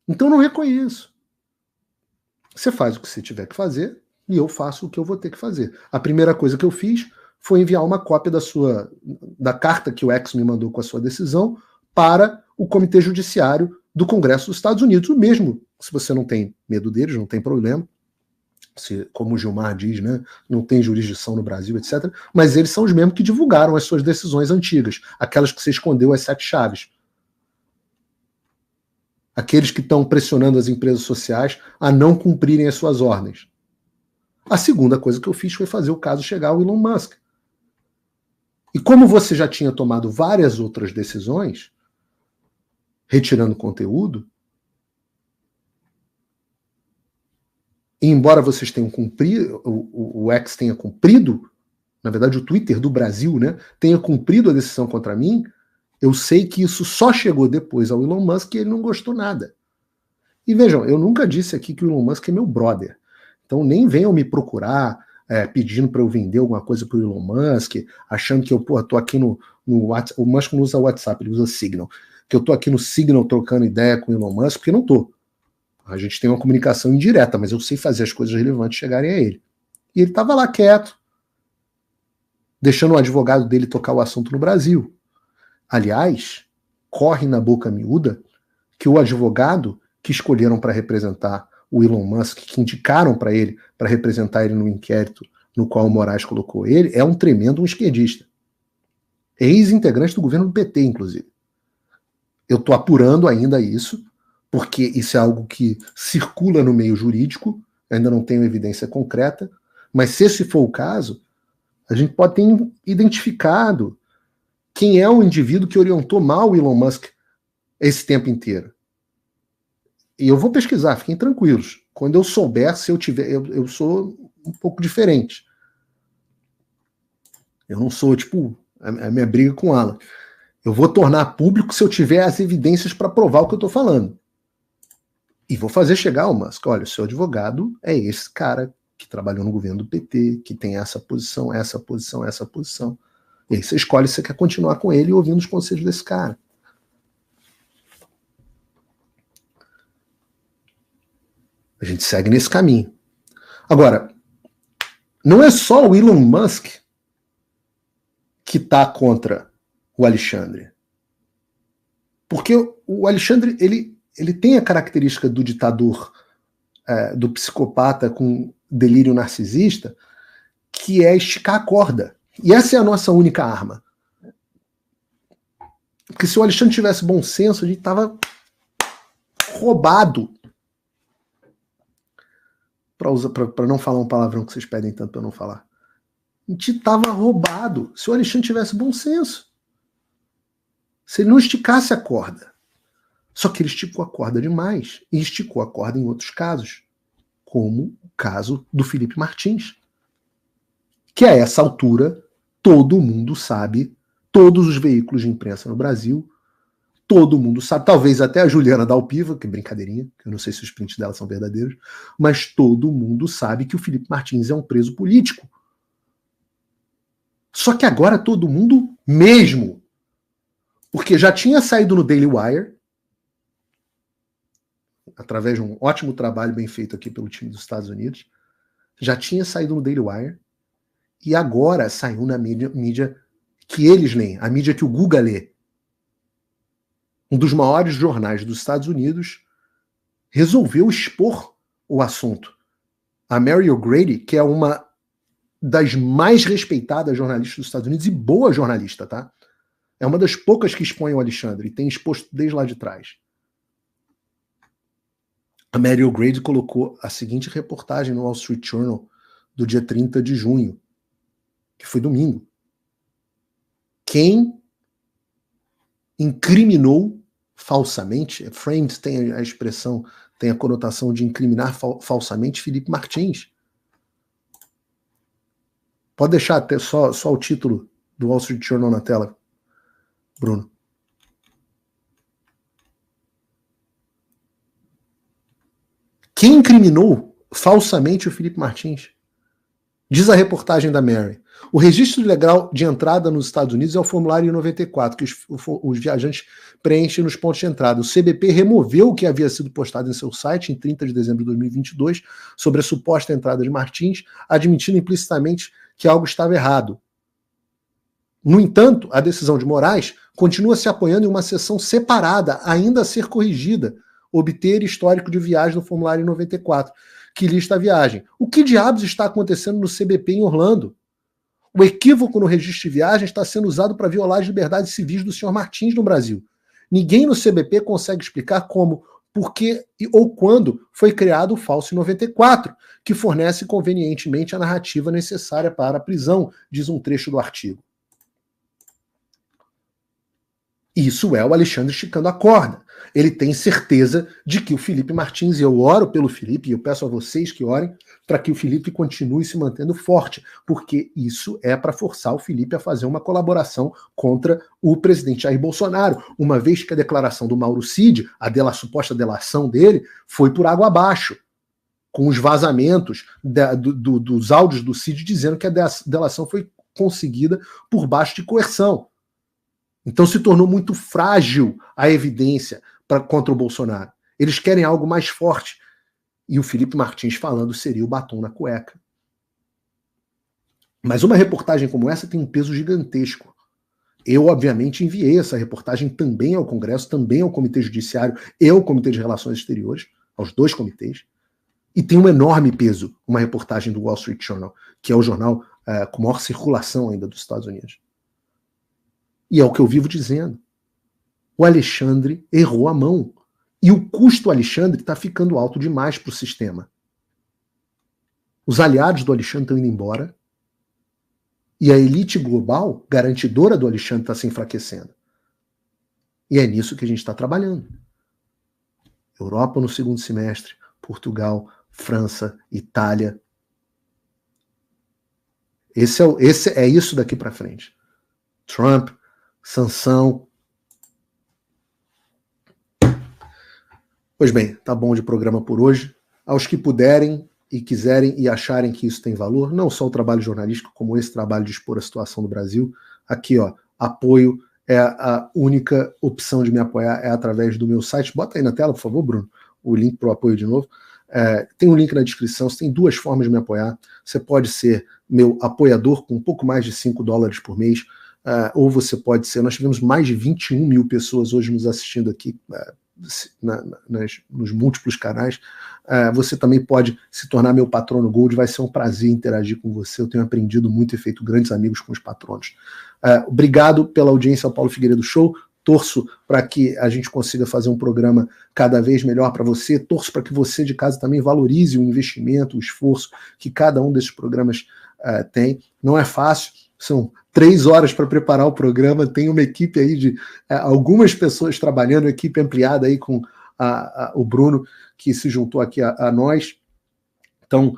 Então não reconheço. Você faz o que você tiver que fazer e eu faço o que eu vou ter que fazer. A primeira coisa que eu fiz foi enviar uma cópia da carta que o X me mandou com a sua decisão para o Comitê Judiciário do Congresso dos Estados Unidos. O mesmo, se você não tem medo deles, não tem problema. Se, como o Gilmar diz, né, não tem jurisdição no Brasil, etc. Mas eles são os mesmos que divulgaram as suas decisões antigas, aquelas que você escondeu as 7 chaves. Aqueles que estão pressionando as empresas sociais a não cumprirem as suas ordens. A segunda coisa que eu fiz foi fazer o caso chegar ao Elon Musk. E como você já tinha tomado várias outras decisões, retirando conteúdo, e embora vocês tenham cumprido, o X tenha cumprido, na verdade o Twitter do Brasil, né, tenha cumprido a decisão contra mim, eu sei que isso só chegou depois ao Elon Musk e ele não gostou nada. E vejam, eu nunca disse aqui que o Elon Musk é meu brother. Então nem venham me procurar pedindo para eu vender alguma coisa para o Elon Musk, achando que eu tô aqui no WhatsApp. O Musk não usa WhatsApp, ele usa Signal. Que eu tô aqui no Signal trocando ideia com o Elon Musk, porque não tô. A gente tem uma comunicação indireta, mas eu sei fazer as coisas relevantes chegarem a ele. E ele estava lá quieto, deixando o advogado dele tocar o assunto no Brasil. Aliás, corre na boca miúda que o advogado que escolheram para representar o Elon Musk, que indicaram para ele, para representar ele no inquérito no qual o Moraes colocou ele, é um tremendo esquerdista. Ex-integrante do governo do PT, inclusive. Eu estou apurando ainda isso, porque isso é algo que circula no meio jurídico, ainda não tenho evidência concreta, mas se esse for o caso, a gente pode ter identificado quem é o indivíduo que orientou mal o Elon Musk esse tempo inteiro. E eu vou pesquisar, fiquem tranquilos. Quando eu souber, se eu tiver... Eu sou um pouco diferente. Eu não sou, tipo, a minha briga com o Alan. Eu vou tornar público se eu tiver as evidências para provar o que eu estou falando. E vou fazer chegar ao Musk. Olha, o seu advogado é esse cara que trabalhou no governo do PT, que tem essa posição, essa posição, essa posição. E aí você escolhe se você quer continuar com ele ouvindo os conselhos desse cara. A gente segue nesse caminho. Agora, não é só o Elon Musk que está contra o Alexandre. Porque o Alexandre, ele tem a característica do ditador, do psicopata com delírio narcisista, que é esticar a corda. E essa é a nossa única arma. Porque se o Alexandre tivesse bom senso, a gente estava roubado. Para não falar um palavrão que vocês pedem tanto para eu não falar. A gente estava roubado. Se o Alexandre tivesse bom senso. Se ele não esticasse a corda. Só que ele esticou a corda demais. E esticou a corda em outros casos. Como o caso do Felipe Martins. Que a essa altura, todo mundo sabe, todos os veículos de imprensa no Brasil, todo mundo sabe, talvez até a Juliana Dalpiva, que brincadeirinha, que eu não sei se os prints dela são verdadeiros, mas todo mundo sabe que o Felipe Martins é um preso político. Só que agora todo mundo mesmo. Porque já tinha saído no Daily Wire, através de um ótimo trabalho bem feito aqui pelo time dos Estados Unidos, já tinha saído no Daily Wire, e agora saiu na mídia que eles leem, a mídia que o Guga lê. Um dos maiores jornais dos Estados Unidos resolveu expor o assunto. A Mary O'Grady, que é uma das mais respeitadas jornalistas dos Estados Unidos, e boa jornalista, tá? É uma das poucas que expõe o Alexandre, e tem exposto desde lá de trás. A Mary O'Grady colocou a seguinte reportagem no Wall Street Journal do dia 30 de junho, que foi domingo. Quem incriminou falsamente, framed tem a expressão, tem a conotação de incriminar falsamente Felipe Martins. Pode deixar até só o título do Wall Street Journal na tela, Bruno. Quem incriminou falsamente o Felipe Martins? Diz a reportagem da Mary. O registro legal de entrada nos Estados Unidos é o formulário 94, que os viajantes preenchem nos pontos de entrada. O CBP removeu o que havia sido postado em seu site em 30 de dezembro de 2022 sobre a suposta entrada de Martins, admitindo implicitamente que algo estava errado. No entanto, a decisão de Moraes continua se apoiando em uma seção separada, ainda a ser corrigida, obter histórico de viagem no formulário 94, que lista a viagem. O que diabos está acontecendo no CBP em Orlando? O equívoco no registro de viagem está sendo usado para violar as liberdades civis do senhor Martins no Brasil. Ninguém no CBP consegue explicar como, por que ou quando foi criado o falso 94, que fornece convenientemente a narrativa necessária para a prisão, diz um trecho do artigo. Isso é o Alexandre esticando a corda. Ele tem certeza de que o Felipe Martins, e eu oro pelo Felipe, e eu peço a vocês que orem, para que o Felipe continue se mantendo forte, porque isso é para forçar o Felipe a fazer uma colaboração contra o presidente Jair Bolsonaro, uma vez que a declaração do Mauro Cid, a suposta delação dele, foi por água abaixo, com os vazamentos dos áudios do Cid dizendo que a delação foi conseguida por baixo de coerção. Então se tornou muito frágil a evidência contra o Bolsonaro. Eles querem algo mais forte. E o Felipe Martins falando seria o batom na cueca. Mas uma reportagem como essa tem um peso gigantesco. Eu, obviamente, enviei essa reportagem também ao Congresso, também ao Comitê Judiciário e ao Comitê de Relações Exteriores, aos dois comitês. E tem um enorme peso uma reportagem do Wall Street Journal, que é o jornal com maior circulação ainda dos Estados Unidos. E é o que eu vivo dizendo. O Alexandre errou a mão. E o custo do Alexandre está ficando alto demais para o sistema. Os aliados do Alexandre estão indo embora. E a elite global, garantidora do Alexandre, está se enfraquecendo. E é nisso que a gente está trabalhando. Europa no segundo semestre, Portugal, França, Itália. É isso daqui para frente. Trump, sanção. Pois bem, tá bom de programa por hoje. Aos que puderem e quiserem e acharem que isso tem valor, não só o trabalho jornalístico, como esse trabalho de expor a situação do Brasil, aqui, ó, apoio é a única opção de me apoiar, é através do meu site. Bota aí na tela, por favor, Bruno, o link para o apoio de novo. Tem um link na descrição, você tem duas formas de me apoiar. Você pode ser meu apoiador com um pouco mais de $5 por mês, ou você pode ser, nós tivemos mais de 21 mil pessoas hoje nos assistindo aqui, nos múltiplos canais. Você também pode se tornar meu patrono Gold, vai ser um prazer interagir com você, eu tenho aprendido muito e feito grandes amigos com os patronos. Obrigado pela audiência ao Paulo Figueiredo Show, torço para que a gente consiga fazer um programa cada vez melhor para você, torço para que você de casa também valorize o investimento, o esforço que cada um desses programas tem. Não é fácil, são 3 horas para preparar o programa, tem uma equipe aí de algumas pessoas trabalhando, equipe ampliada aí com o Bruno, que se juntou aqui a nós. Então,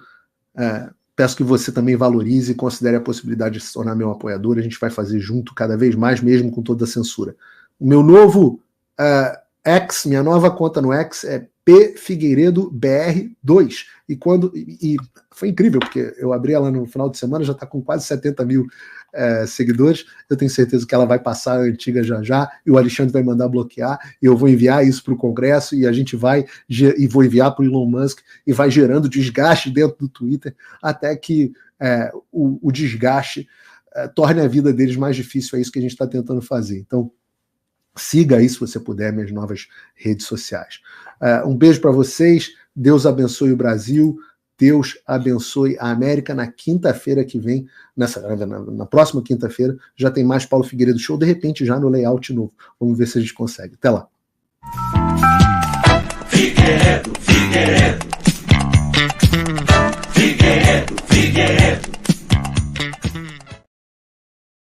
peço que você também valorize e considere a possibilidade de se tornar meu apoiador. A gente vai fazer junto cada vez mais, mesmo com toda a censura. O meu novo X, minha nova conta no X é pfigueiredobr2. E foi incrível, porque eu abri ela no final de semana, já está com quase 70 mil seguidores. Eu tenho certeza que ela vai passar a antiga já, e o Alexandre vai mandar bloquear, e eu vou enviar isso para o Congresso, e a gente vou enviar para o Elon Musk, e vai gerando desgaste dentro do Twitter, até que o desgaste torne a vida deles mais difícil. É isso que a gente está tentando fazer. Então, siga aí, se você puder, minhas novas redes sociais. Um beijo para vocês, Deus abençoe o Brasil, Deus abençoe a América. Na quinta-feira que vem, na próxima quinta-feira, já tem mais Paulo Figueiredo Show, de repente já no layout novo. Vamos ver se a gente consegue. Até lá. Figueiredo.